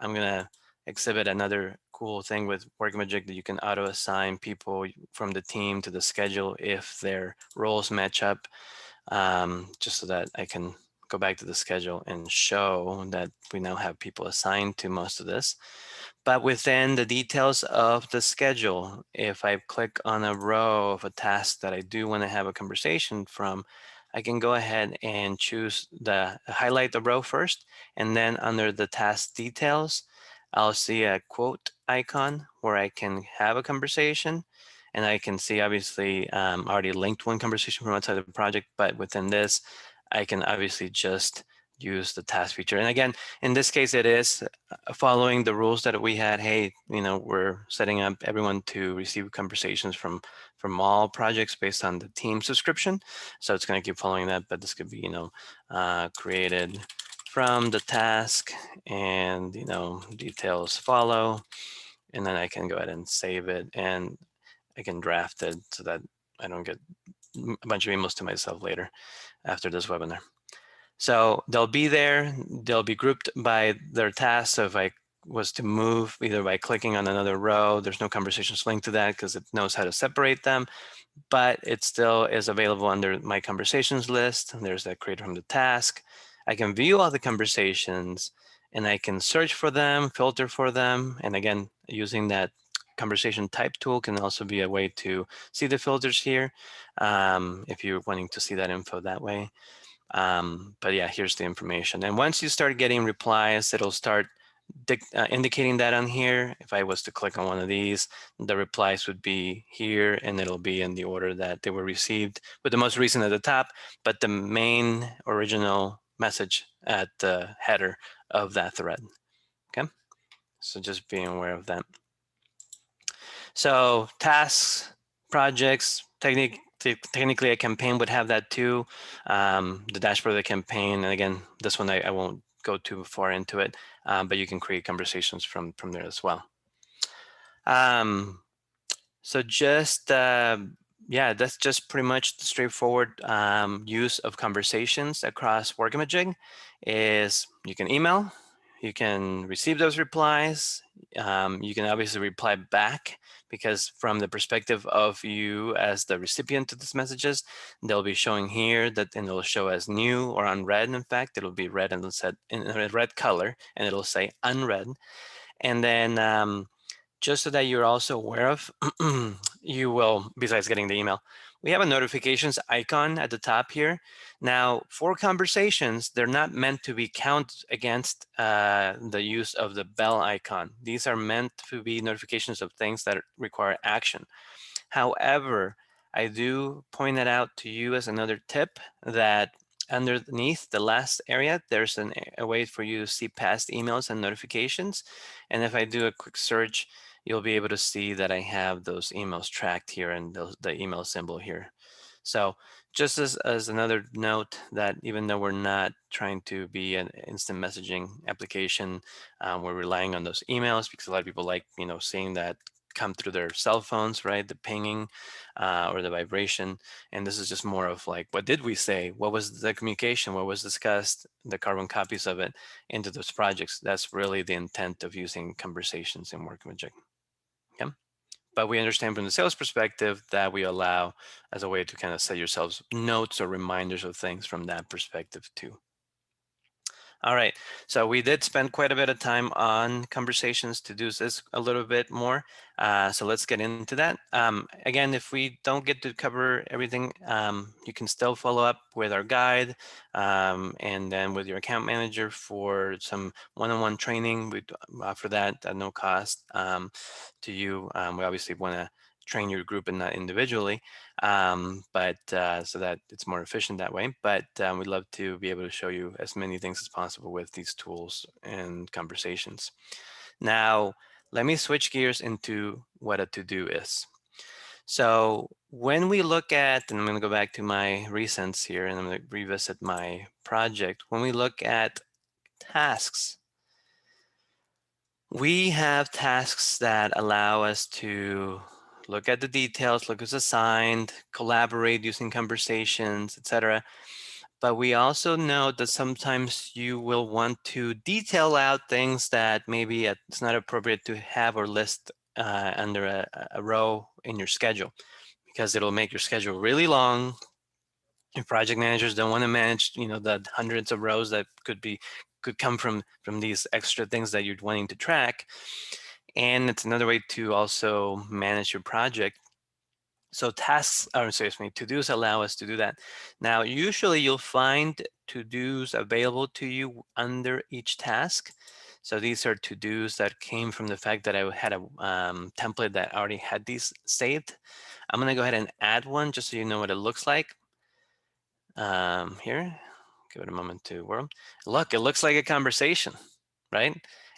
I'm gonna exhibit another cool thing with Workamajig, that you can auto assign people from the team to the schedule if their roles match up, just so that I can go back to the schedule and show that we now have people assigned to most of this. But within the details of the schedule, if I click on a row of a task that I do want to have a conversation from, I can go ahead and choose highlight the row first, and then under the task details, I'll see a quote icon where I can have a conversation. And I can see, obviously, already linked one conversation from outside the project, but within this, I can obviously just use the task feature. And again, in this case, it is following the rules that we had. Hey, we're setting up everyone to receive conversations from all projects based on the team subscription. So it's going to keep following that, but this could be, created from the task, and, details follow. And then I can go ahead and save it, and I can draft it so that I don't get a bunch of emails to myself later after this webinar. So they'll be there, they'll be grouped by their tasks. So if I was to move either by clicking on another row, there's no conversations linked to that because it knows how to separate them, but it still is available under my conversations list. And there's that created from the task. I can view all the conversations and I can search for them, filter for them. And again, using that conversation type tool can also be a way to see the filters here if you're wanting to see that info that way. But yeah, here's the information. And once you start getting replies, it'll start indicating that on here. If I was to click on one of these, the replies would be here, and it'll be in the order that they were received, with the most recent at the top, but the main original message at the header of that thread. Okay, so just being aware of that. So tasks, projects, technically a campaign would have that too. The dashboard of the campaign, and again, this one I won't go too far into it, but you can create conversations from there as well. So just yeah, that's just pretty much the straightforward use of conversations across Workamajig. Is you can email, you can receive those replies, you can obviously reply back, because from the perspective of you as the recipient of these messages, they'll be showing here that, and it'll show as new or unread. In fact, it'll be red and it'll set in a red color, and it'll say unread. And then just so that you're also aware of, you will, besides getting the email, we have a notifications icon at the top here. Now, for conversations, they're not meant to be counted against the use of the bell icon. These are meant to be notifications of things that require action. However, I do point it out to you as another tip that underneath the last area, there's a way for you to see past emails and notifications. And if I do a quick search, you'll be able to see that I have those emails tracked here and the email symbol here. So just as another note that even though we're not trying to be an instant messaging application, we're relying on those emails because a lot of people like, seeing that come through their cell phones, right? The pinging or the vibration. And this is just more of like, what did we say? What was the communication? What was discussed? The carbon copies of it into those projects. That's really the intent of using conversations in Workamajig. Okay. But we understand from the sales perspective that we allow as a way to kind of set yourselves notes or reminders of things from that perspective too. All right, so we did spend quite a bit of time on conversations to do this a little bit more. So let's get into that. Again, if we don't get to cover everything, you can still follow up with our guide and then with your account manager for some one-on-one training. We offer that at no cost to you. We obviously want to train your group and not individually, but so that it's more efficient that way. But we'd love to be able to show you as many things as possible with these tools and conversations. Now, let me switch gears into what a to-do is. So when we look at, and I'm going to go back to my recents here, and I'm going to revisit my project. When we look at tasks, we have tasks that allow us to look at the details, look who's assigned, collaborate using conversations, etc. But we also know that sometimes you will want to detail out things that maybe it's not appropriate to have or list under a row in your schedule, because it'll make your schedule really long. Your project managers don't want to manage, the hundreds of rows that could come from these extra things that you're wanting to track. And it's another way to also manage your project. So tasks, or excuse me, to-dos allow us to do that. Now, usually you'll find to-dos available to you under each task. So these are to-dos that came from the fact that I had a template that already had these saved. I'm going to go ahead and add one just so you know what it looks like. Here, give it a moment to work. Look, it looks like a conversation, right?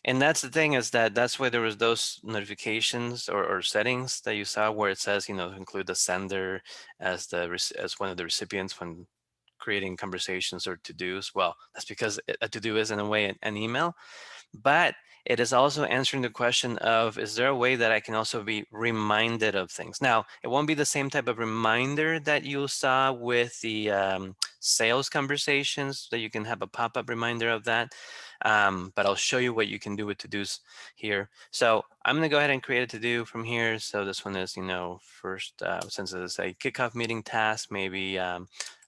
And that's the thing, is that's why there was those notifications or settings that you saw where it says, include the sender as one of the recipients when creating conversations or to-dos. Well, that's because a to-do is in a way an email, but it is also answering the question of, is there a way that I can also be reminded of things? Now, it won't be the same type of reminder that you saw with the sales conversations, that you can have a pop-up reminder of that. But I'll show you what you can do with to-dos here. So I'm going to go ahead and create a to-do from here. So this one is, first, since it's a kickoff meeting task, maybe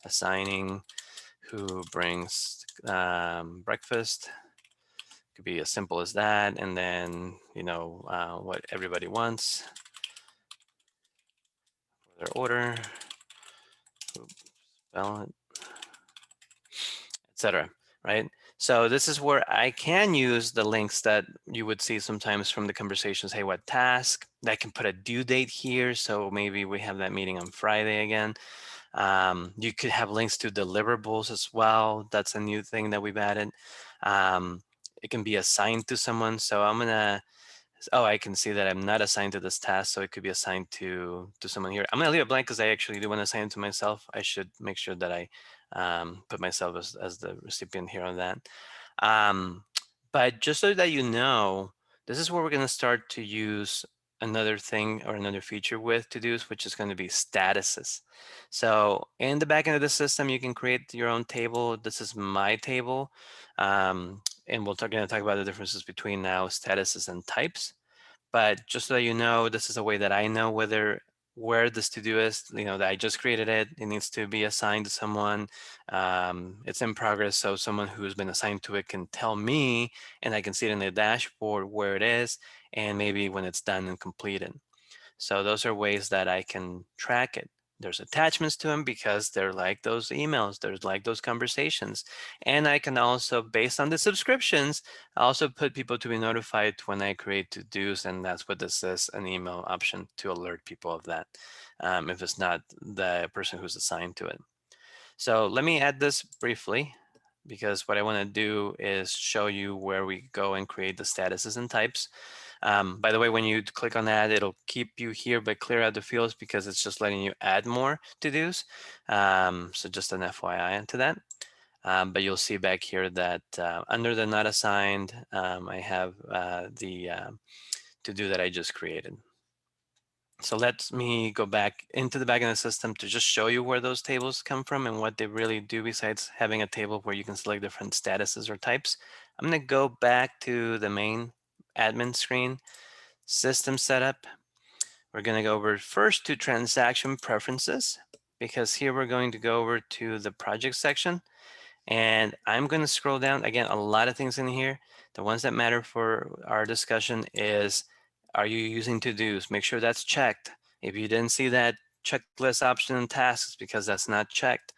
assigning who brings breakfast. Could be as simple as that. And then, what everybody wants for their order, spell it, etc. Right? So this is where I can use the links that you would see sometimes from the conversations. Hey, what task? I can put a due date here. So maybe we have that meeting on Friday again. You could have links to deliverables as well. That's a new thing that we've added. It can be assigned to someone. So I'm going to, I can see that I'm not assigned to this task, so it could be assigned to someone here. I'm going to leave it blank because I actually do want to assign it to myself. I should make sure that I put myself as the recipient here on that. But just so that you know, this is where we're going to start to use another thing or another feature with to-dos, which is going to be statuses. So in the back end of the system, you can create your own table. This is my table. And we're going to talk about the differences between now statuses and types. But just so that you know, this is a way that I know where this to-do is, that I just created it. It needs to be assigned to someone. It's in progress, so someone who's been assigned to it can tell me, and I can see it in the dashboard where it is, and maybe when it's done and completed. So those are ways that I can track it. There's attachments to them because they're like those emails, there's like those conversations. And I can also, based on the subscriptions, also put people to be notified when I create to-dos, and that's what this is, an email option to alert people of that, if it's not the person who's assigned to it. So let me add this briefly, because what I want to do is show you where we go and create the statuses and types. By the way, when you click on that, it'll keep you here, but clear out the fields because it's just letting you add more to-dos. So just an FYI into that. But you'll see back here that under the not assigned, I have the to-do that I just created. So let me go back into the back end of the system to just show you where those tables come from and what they really do besides having a table where you can select different statuses or types. I'm going to go back to the main admin screen, system setup. We're going to go over first to transaction preferences, because here we're going to go over to the project section. And I'm going to scroll down. Again, a lot of things in here. The ones that matter for our discussion is, are you using to-dos? Make sure that's checked. If you didn't see that checklist option in tasks, because that's not checked.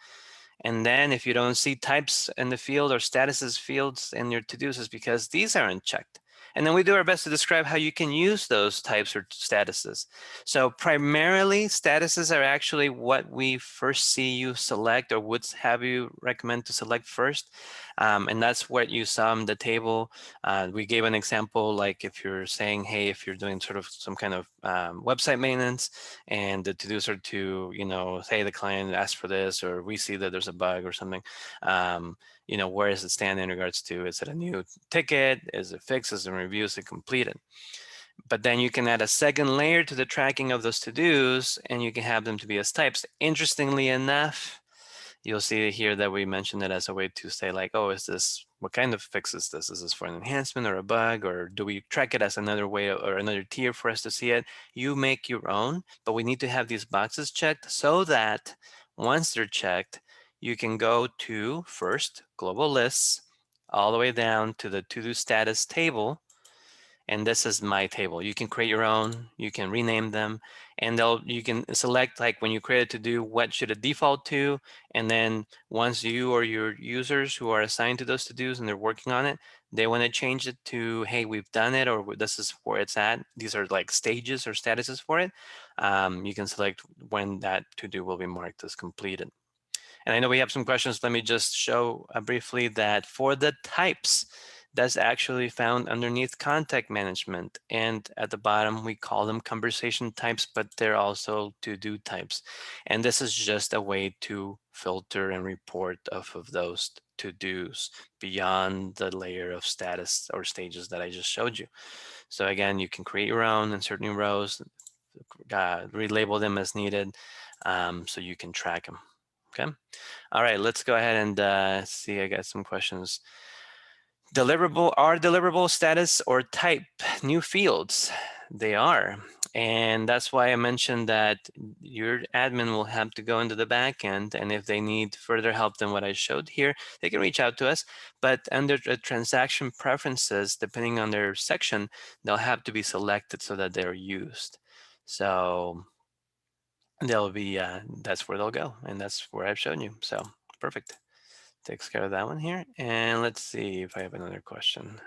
And then if you don't see types in the field or statuses fields in your to-dos, is because these aren't checked. And then we do our best to describe how you can use those types or statuses. So primarily, statuses are actually what we first see you select, or would have you recommend to select first. And that's what you saw in the table. We gave an example, like if you're saying, hey, if you're doing sort of some kind of website maintenance, and the to-dos are to, say the client asked for this, or we see that there's a bug or something. Where does it stand in regards to, is it a new ticket? Is it fixed? Is it review? Is it completed? But then you can add a second layer to the tracking of those to-dos, and you can have them to be as types. Interestingly enough, you'll see here that we mentioned it as a way to say like, oh, what kind of fix is this? Is this for an enhancement or a bug, or do we track it as another way or another tier for us to see it? You make your own, but we need to have these boxes checked so that once they're checked, you can go to first global lists all the way down to the to-do status table. And this is my table. You can create your own, you can rename them, and you can select, like when you create a to-do, what should it default to? And then once you or your users who are assigned to those to-dos and they're working on it, they want to change it to, hey, we've done it, or this is where it's at. These are like stages or statuses for it. You can select when that to-do will be marked as completed. And I know we have some questions. Let me just show briefly that for the types, that's actually found underneath contact management. And at the bottom, we call them conversation types, but they're also to-do types. And this is just a way to filter and report off of those to-dos beyond the layer of status or stages that I just showed you. So again, you can create your own, insert new rows, relabel them as needed, so you can track them. Okay. All right, let's go ahead and see. I got some questions. Deliverable status or type new fields? They are. And that's why I mentioned that your admin will have to go into the back end, and if they need further help than what I showed here, they can reach out to us. But under the transaction preferences, depending on their section, they'll have to be selected so that they're used. So they'll be, that's where they'll go, and that's where I've shown you. So perfect. Takes care of that one here. And let's see if I have another question.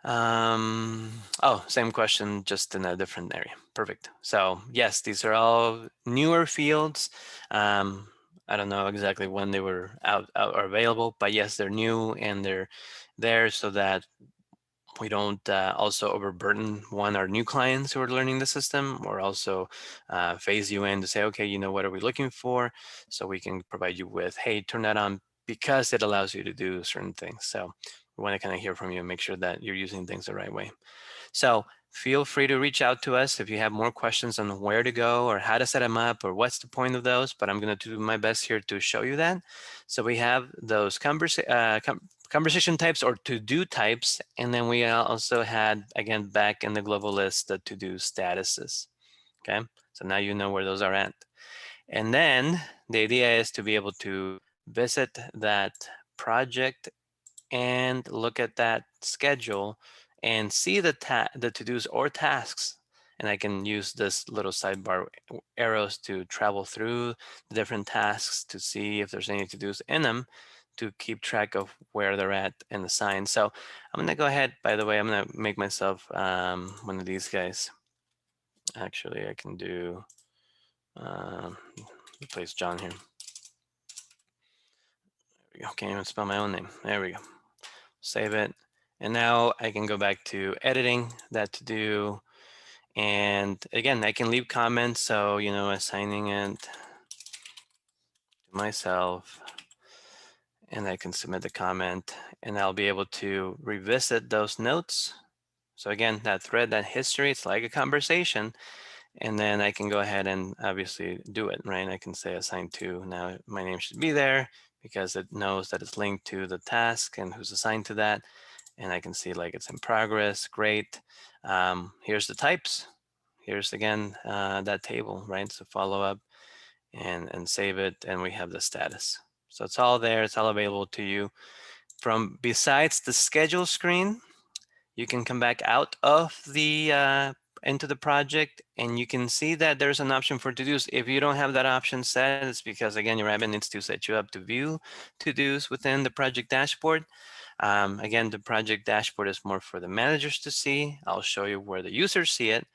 Oh, same question, just in a different area. Perfect. So yes, these are all newer fields. I don't know exactly when they were out or available, but yes, they're new and they're there so that we don't also overburden our new clients who are learning the system, or also phase you in to say, okay, what are we looking for? So we can provide you with, hey, turn that on, because it allows you to do certain things. So we want to kind of hear from you and make sure that you're using things the right way. So Feel free to reach out to us if you have more questions on where to go or how to set them up or what's the point of those, but I'm going to do my best here to show you that. So we have those conversation types or to-do types, and then we also had, again, back in the global list, the to-do statuses. Okay, so now you know where those are at. And then the idea is to be able to visit that project and look at that schedule and see the to-dos or tasks. And I can use this little sidebar arrows to travel through the different tasks to see if there's any to-dos in them to keep track of where they're at and assign. So I'm going to go ahead, by the way, I'm going to make myself one of these guys. Actually, I can do, replace John here. There we go. Can't even spell my own name. There we go. Save it. And now I can go back to editing that to do. And again, I can leave comments. So, you know, assigning it to myself, and I can submit the comment, and I'll be able to revisit those notes. So again, that thread, that history, it's like a conversation. And then I can go ahead and obviously do it, right? I can say assign to. Now my name should be there because it knows that it's linked to the task and who's assigned to that. And I can see like it's in progress. Great. Here's the types. Here's again that table, right? So follow up and save it, and we have the status. So it's all there. It's all available to you. From besides the schedule screen, you can come back out of the into the project, and you can see that there's an option for to-dos. If you don't have that option set, it's because again your admin needs to set you up to view to-dos within the project dashboard. Again, the project dashboard is more for the managers to see. I'll show you where the users see it.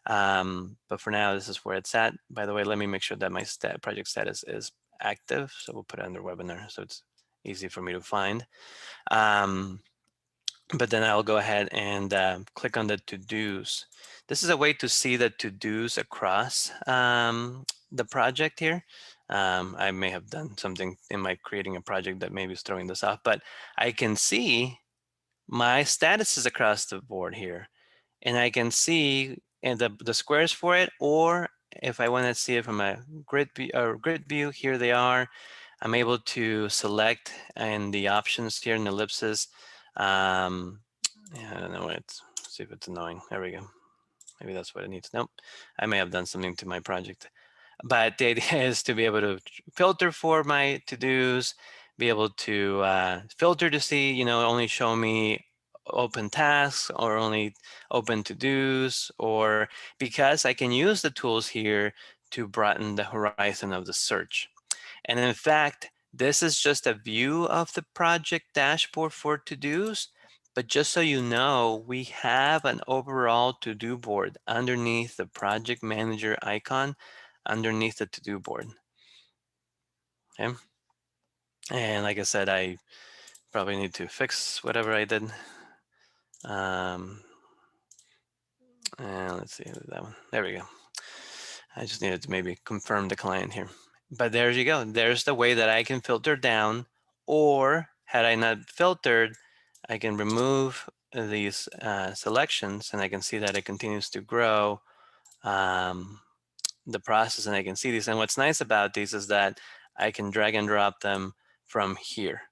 But for now, this is where it's at. By the way, let me make sure that my project status is active. So we'll put it under webinar so it's easy for me to find. But then I'll go ahead and click on the to-dos. This is a way to see the to-dos across the project here. I may have done something in my creating a project that maybe is throwing this off, but I can see my statuses across the board here. And I can see and the squares for it, or if I want to see it from a grid view, here they are. I'm able to select in the options here in the ellipses. Yeah, I don't know what let's see if it's annoying. There we go. Maybe that's what it needs. Nope. I may have done something to my project. But the idea is to be able to filter for my to-dos, be able to filter to see, you know, only show me open tasks or only open to-dos, or because I can use the tools here to broaden the horizon of the search. And in fact, this is just a view of the project dashboard for to-dos. But just so you know, we have an overall to-do board underneath the project manager icon underneath the to-do board. Okay. And like I said, I probably need to fix whatever I did. And let's see that one. There we go. I just needed to maybe confirm the client here. But there you go. There's the way that I can filter down, or had I not filtered, I can remove these selections, and I can see that it continues to grow the process, and I can see these. And what's nice about these is that I can drag and drop them from here.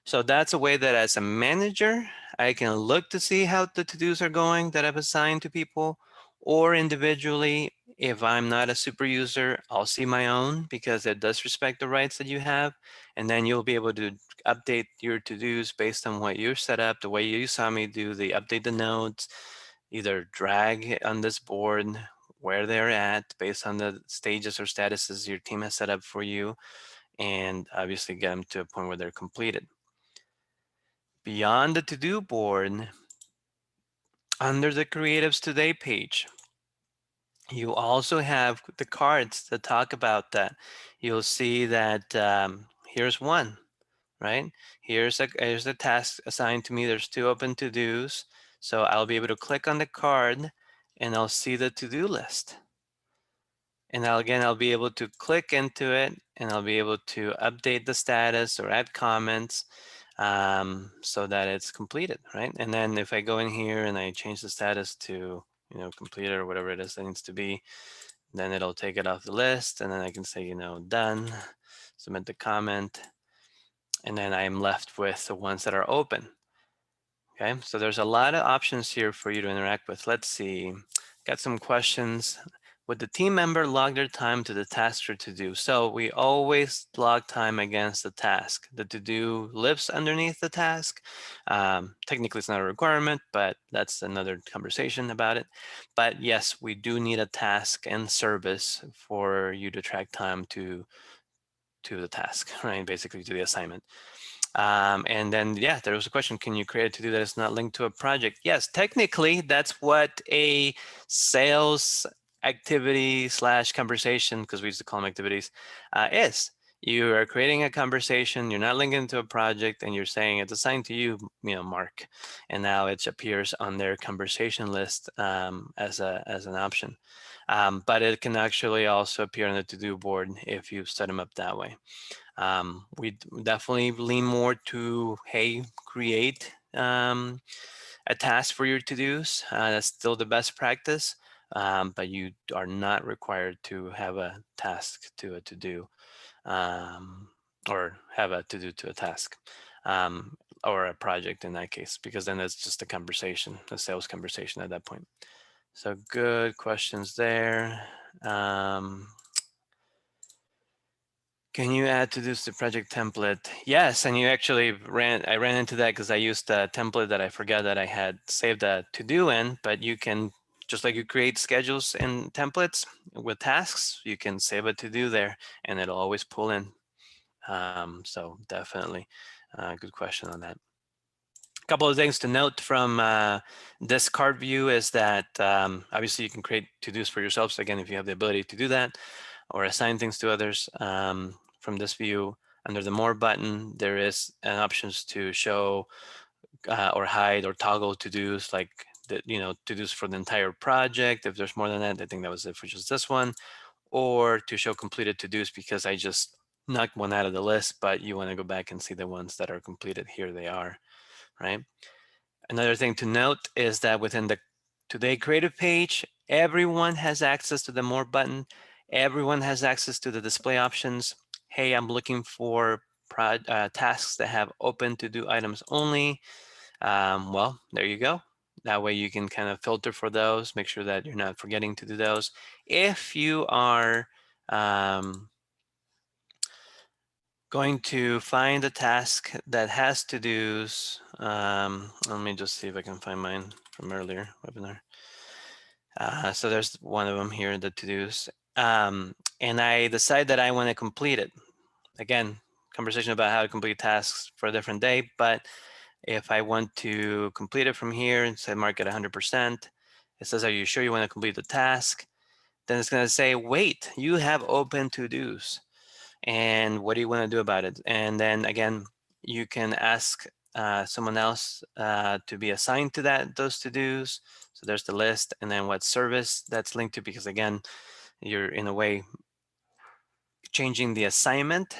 So that's a way that as a manager, I can look to see how the to-dos are going that I've assigned to people, or individually, if I'm not a super user, I'll see my own because it does respect the rights that you have. And then you'll be able to update your to-dos based on what you're set up, the way you saw me do the update the nodes, either drag on this board where they're at based on the stages or statuses your team has set up for you, and obviously get them to a point where they're completed. Beyond the to-do board, under the Creatives Today page, you also have the cards that talk about that. You'll see that here's one, right? Here's a task assigned to me. There's 2 open to-dos. So I'll be able to click on the card and I'll see the to-do list. And I'll be able to click into it and I'll be able to update the status or add comments. so that it's completed, right? And then if I go in here and I change the status to, completed or whatever it is that needs to be, then it'll take it off the list, and then I can say, done, submit the comment, and then I'm left with the ones that are open. Okay, so there's a lot of options here for you to interact with. Let's see, got some questions. Would the team member log their time to the task or to-do? So we always log time against the task. The to-do lives underneath the task. Technically, it's not a requirement, but that's another conversation about it. But yes, we do need a task and service for you to track time to the task, right? Basically, to the assignment. And then, yeah, there was a question, can you create a to-do that is not linked to a project? Yes, technically, that's what a sales activity / conversation, because we used to call them activities, is. You are creating a conversation, you're not linking it to a project, and you're saying it's assigned to you, Mark. And now it appears on their conversation list as an option. But it can actually also appear on the to-do board if you set them up that way. We definitely lean more to, hey, create a task for your to-dos. That's still the best practice, but you are not required to have a task to a to-do, or have a to-do to a task, or a project in that case, because then it's just a conversation, a sales conversation at that point. So good questions there. Can you add to-dos to project template? Yes, and I ran into that because I used a template that I forgot that I had saved a to-do in, but you can, just like you create schedules and templates with tasks, you can save a to-do there and it'll always pull in. So definitely good question on that. A couple of things to note from this card view is that obviously you can create to-dos for yourselves, again, if you have the ability to do that, or assign things to others. From this view, under the More button, there is an options to show or hide or toggle to-dos, like to-dos for the entire project. If there's more than that, I think that was it for just this one, or to show completed to-dos because I just knocked one out of the list, but you want to go back and see the ones that are completed. Here they are, right? Another thing to note is that within the Today Creative page, everyone has access to the More button. Everyone has access to the display options. Hey, I'm looking for tasks that have open to do items only. Well, there you go. That way you can kind of filter for those, make sure that you're not forgetting to do those. If you are going to find a task that has to-dos, let me just see if I can find mine from earlier webinar. So there's one of them here, the to-dos. And I decide that I want to complete it. Again, conversation about how to complete tasks for a different day, but if I want to complete it from here and say mark it 100%, it says, are you sure you want to complete the task? Then it's going to say, wait, you have open to-dos. And what do you want to do about it? And then again, you can ask someone else to be assigned to those to-dos. So there's the list, and then what service that's linked to, because again, you're in a way changing the assignment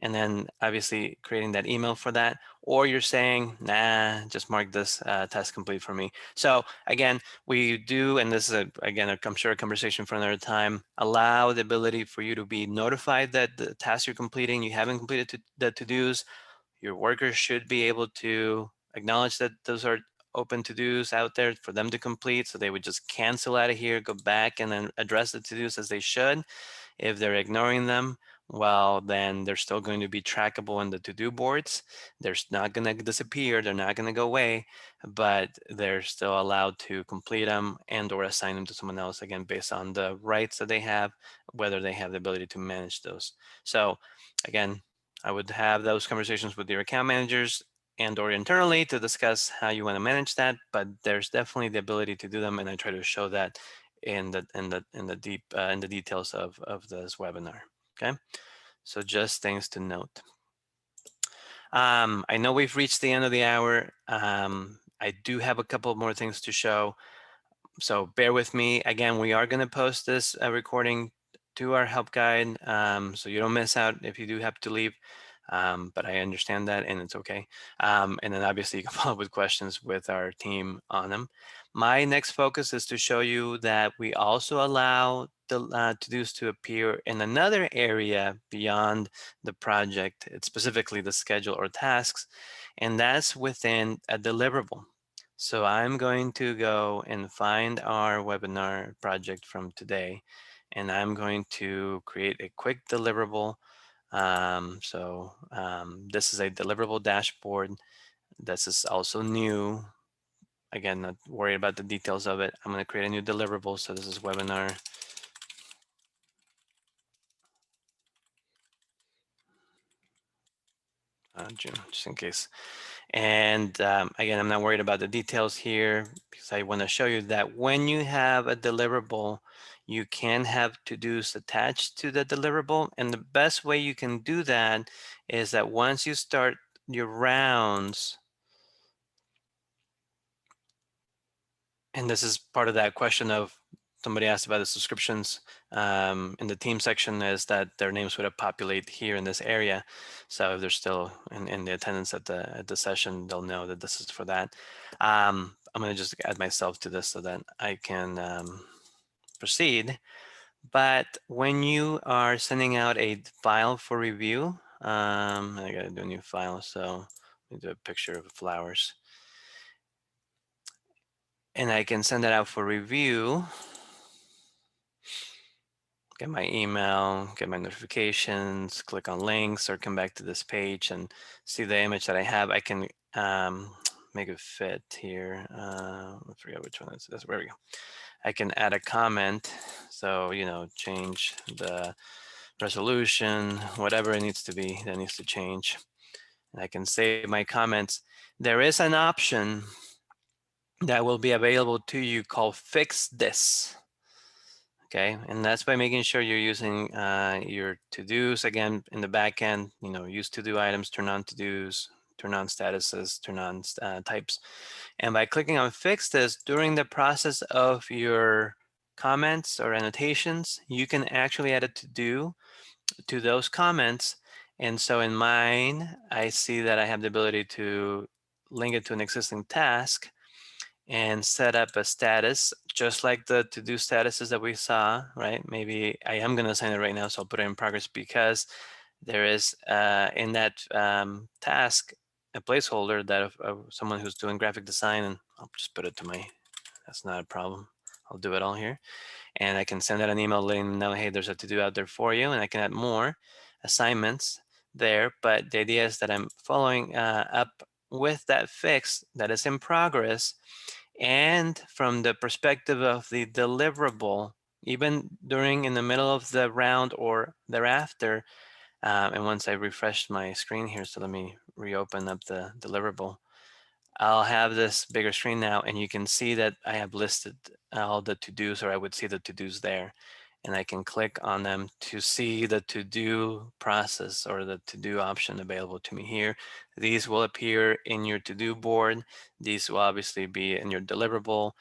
and then obviously creating that email for that, or you're saying, nah, just mark this task complete for me. So again, we do, and this is again, I'm sure a conversation for another time, allow the ability for you to be notified that the task you're completing, you haven't completed the to-dos. Your workers should be able to acknowledge that those are open to-dos out there for them to complete. So they would just cancel out of here, go back and then address the to-dos as they should. If they're ignoring them, well, then they're still going to be trackable in the to-do boards. They're not going to disappear. They're not going to go away, but they're still allowed to complete them and or assign them to someone else, again, based on the rights that they have, whether they have the ability to manage those. So again, I would have those conversations with your account managers and or internally to discuss how you want to manage that, but there's definitely the ability to do them, and I try to show that in the details of this webinar. Okay, so just things to note. I know we've reached the end of the hour. I do have a couple more things to show, so bear with me. Again, we are going to post this recording to our help guide, so you don't miss out if you do have to leave. but I understand that and it's okay. And then obviously you can follow up with questions with our team on them. My next focus is to show you that we also allow the to-dos to appear in another area beyond the project. It's specifically the schedule or tasks, and that's within a deliverable. So I'm going to go and find our webinar project from today, and I'm going to create a quick deliverable. This is a deliverable dashboard. This is also new. Again, not worried about the details of it. I'm going to create a new deliverable. So this is webinar. June, just in case. And again, I'm not worried about the details here because I want to show you that when you have a deliverable, you can have to-dos attached to the deliverable. And the best way you can do that is that once you start your rounds, and this is part of that question of somebody asked about the subscriptions in the team section, is that their names would have populate here in this area. So if they're still in the attendance at the session, they'll know that this is for that. I'm going to just add myself to this so that I can proceed. But when you are sending out a file for review, I got to do a new file. So let me do a picture of flowers. And I can send that out for review. Get my email, get my notifications, click on links, or come back to this page and see the image that I have. I can make it fit here. I forget which one this is. Where we go. I can add a comment. So, change the resolution, whatever it needs to be, that needs to change. And I can save my comments. There is an option that will be available to you called Fix This. Okay, and that's by making sure you're using your to-dos again in the back end. Use to-do items, turn on to-dos, turn on statuses, turn on types. And by clicking on Fix This during the process of your comments or annotations, you can actually add a to-do to those comments. And so in mine, I see that I have the ability to link it to an existing task and set up a status, just like the to-do statuses that we saw, right? Maybe I am going to assign it right now, so I'll put it in progress because there is in that task a placeholder that of someone who's doing graphic design, and I'll just put it to that's not a problem. I'll do it all here. And I can send out an email letting them know, hey, there's a to-do out there for you, and I can add more assignments there. But the idea is that I'm following up with that fix that is in progress. And from the perspective of the deliverable, even during in the middle of the round or thereafter, and once I refresh my screen here, so let me reopen up the deliverable, I'll have this bigger screen now, and you can see that I have listed all the to-dos, or I would see the to-dos there. And I can click on them to see the to-do process or the to-do option available to me here. These will appear in your to-do board. These will obviously be in your deliverable.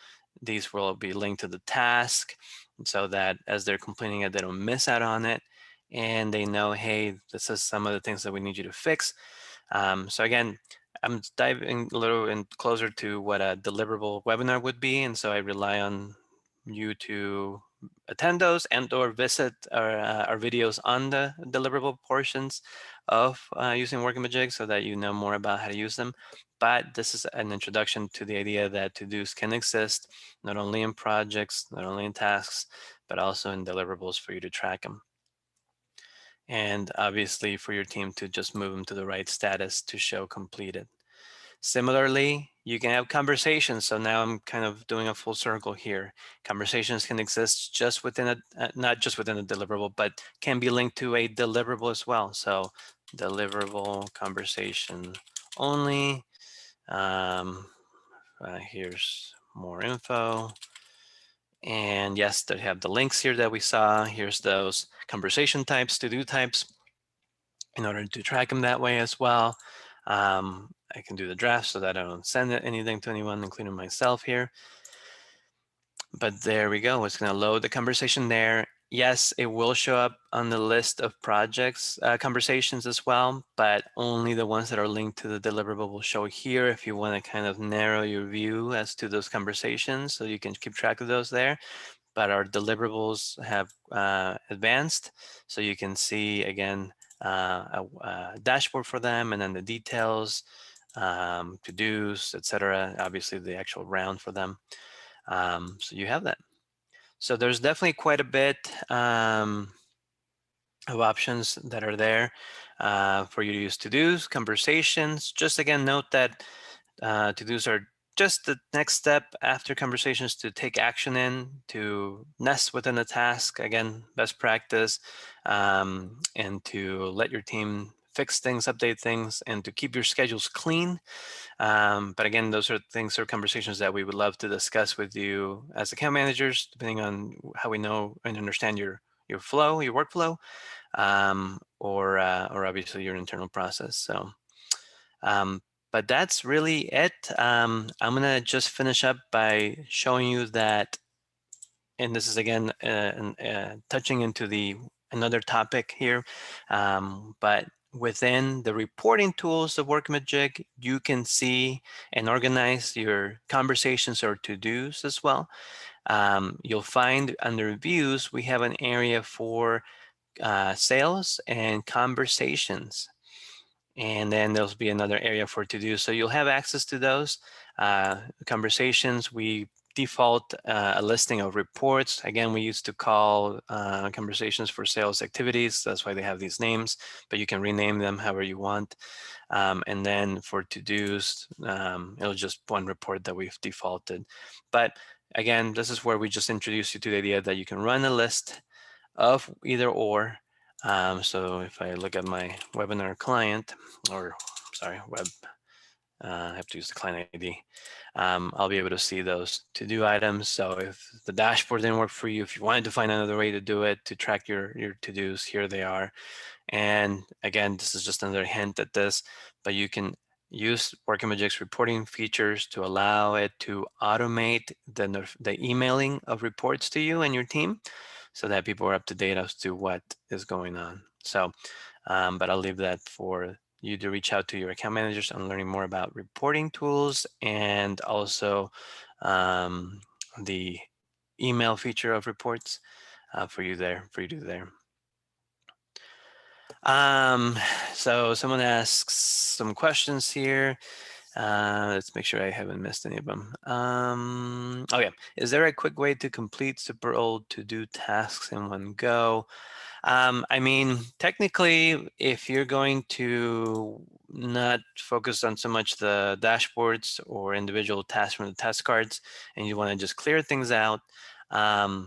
These will be linked to the task so that as they're completing it, they don't miss out on it. And they know, hey, this is some of the things that we need you to fix. So again, I'm diving a little in closer to what a deliverable webinar would be. And so I rely on you to attend those and or visit our videos on the deliverable portions of using Workamajig so that you know more about how to use them. But this is an introduction to the idea that to-dos can exist not only in projects, not only in tasks, but also in deliverables for you to track them. And obviously for your team to just move them to the right status to show completed. Similarly, you can have conversations. So now I'm kind of doing a full circle here. Conversations can exist just within not just within a deliverable, but can be linked to a deliverable as well. So deliverable conversation only. Here's more info. And yes, they have the links here that we saw. Here's those conversation types, to-do types, in order to track them that way as well. I can do the draft so that I don't send anything to anyone, including myself here. But there we go. It's going to load the conversation there. yes, it will show up on the list of projects, conversations as well, but only the ones that are linked to the deliverable will show here if you want to kind of narrow your view as to those conversations, so you can keep track of those there. But our deliverables have advanced, so you can see again a dashboard for them, and then the details, to-dos, etc. Obviously, the actual round for them. So you have that. So there's definitely quite a bit of options that are there for you to use to-dos, conversations. Just again, note that to-dos are just the next step after conversations to take action in, to nest within a task, again, best practice, and to let your team fix things, update things, and to keep your schedules clean. But again, those are things or conversations that we would love to discuss with you as account managers, depending on how we know and understand your flow, your workflow, or obviously your internal process. So, but that's really it. I'm gonna just finish up by showing you that, and this is again touching into another topic here, but within the reporting tools of Workamajig, you can see and organize your conversations or to-dos as well. You'll find under views, we have an area for sales and conversations. And then there'll be another area for to-do. So you'll have access to those conversations. We default a listing of reports. Again, we used to call conversations for sales activities. That's why they have these names, but you can rename them however you want. And then for to-dos, it'll just one report that we've defaulted. But again, this is where we just introduce you to the idea that you can run a list of either or. So if I look at my webinar client, or sorry, web, I have to use the client ID. I'll be able to see those to-do items. So if the dashboard didn't work for you, if you wanted to find another way to do it, to track your to-dos, here they are. And again, this is just another hint at this, but you can use Workamajig's reporting features to allow it to automate the emailing of reports to you and your team, so that people are up to date as to what is going on. So, but I'll leave that for you to reach out to your account managers on learning more about reporting tools, and also the email feature of reports for you to do there. So someone asks some questions here. Let's make sure I haven't missed any of them. Okay, is there a quick way to complete super old to-do tasks in one go? I mean, technically, if you're going to not focus on so much the dashboards or individual tasks from the task cards, and you want to just clear things out,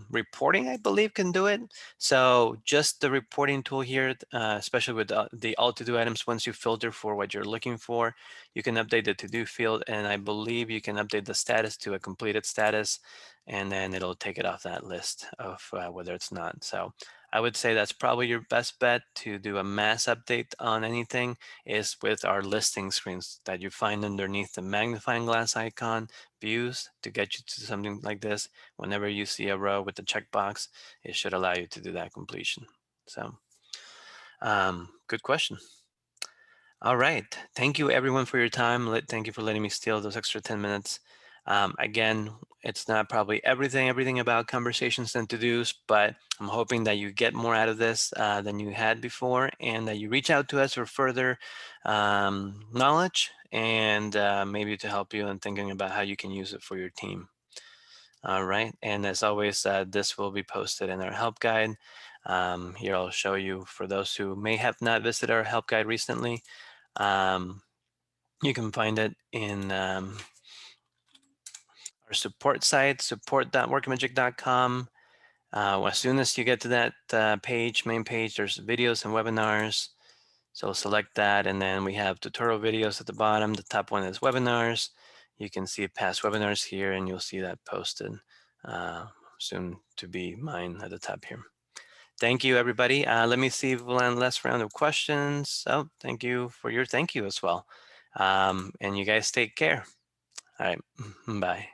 reporting, I believe, can do it. So just the reporting tool here, especially with the all to-do items, once you filter for what you're looking for, you can update the to-do field, and I believe you can update the status to a completed status, and then it'll take it off that list of whether it's not. So I would say that's probably your best bet to do a mass update on anything, is with our listing screens that you find underneath the magnifying glass icon, views, to get you to something like this. Whenever you see a row with the checkbox, it should allow you to do that completion. So good question. All right. Thank you everyone for your time. Thank you for letting me steal those extra 10 minutes. Again, it's not probably everything about conversations and to-dos, but I'm hoping that you get more out of this than you had before, and that you reach out to us for further knowledge, and maybe to help you in thinking about how you can use it for your team. All right. And as always, this will be posted in our help guide. Here I'll show you, for those who may have not visited our help guide recently, you can find it in our support site, support.workamajig.com. As soon as you get to that main page, there's videos and webinars. So select that, and then we have tutorial videos at the bottom. The top one is webinars. You can see past webinars here, and you'll see that posted soon to be mine at the top here. Thank you, everybody. Let me see if we'll end last round of questions. Oh, thank you for your thank you as well. And you guys take care. All right, bye.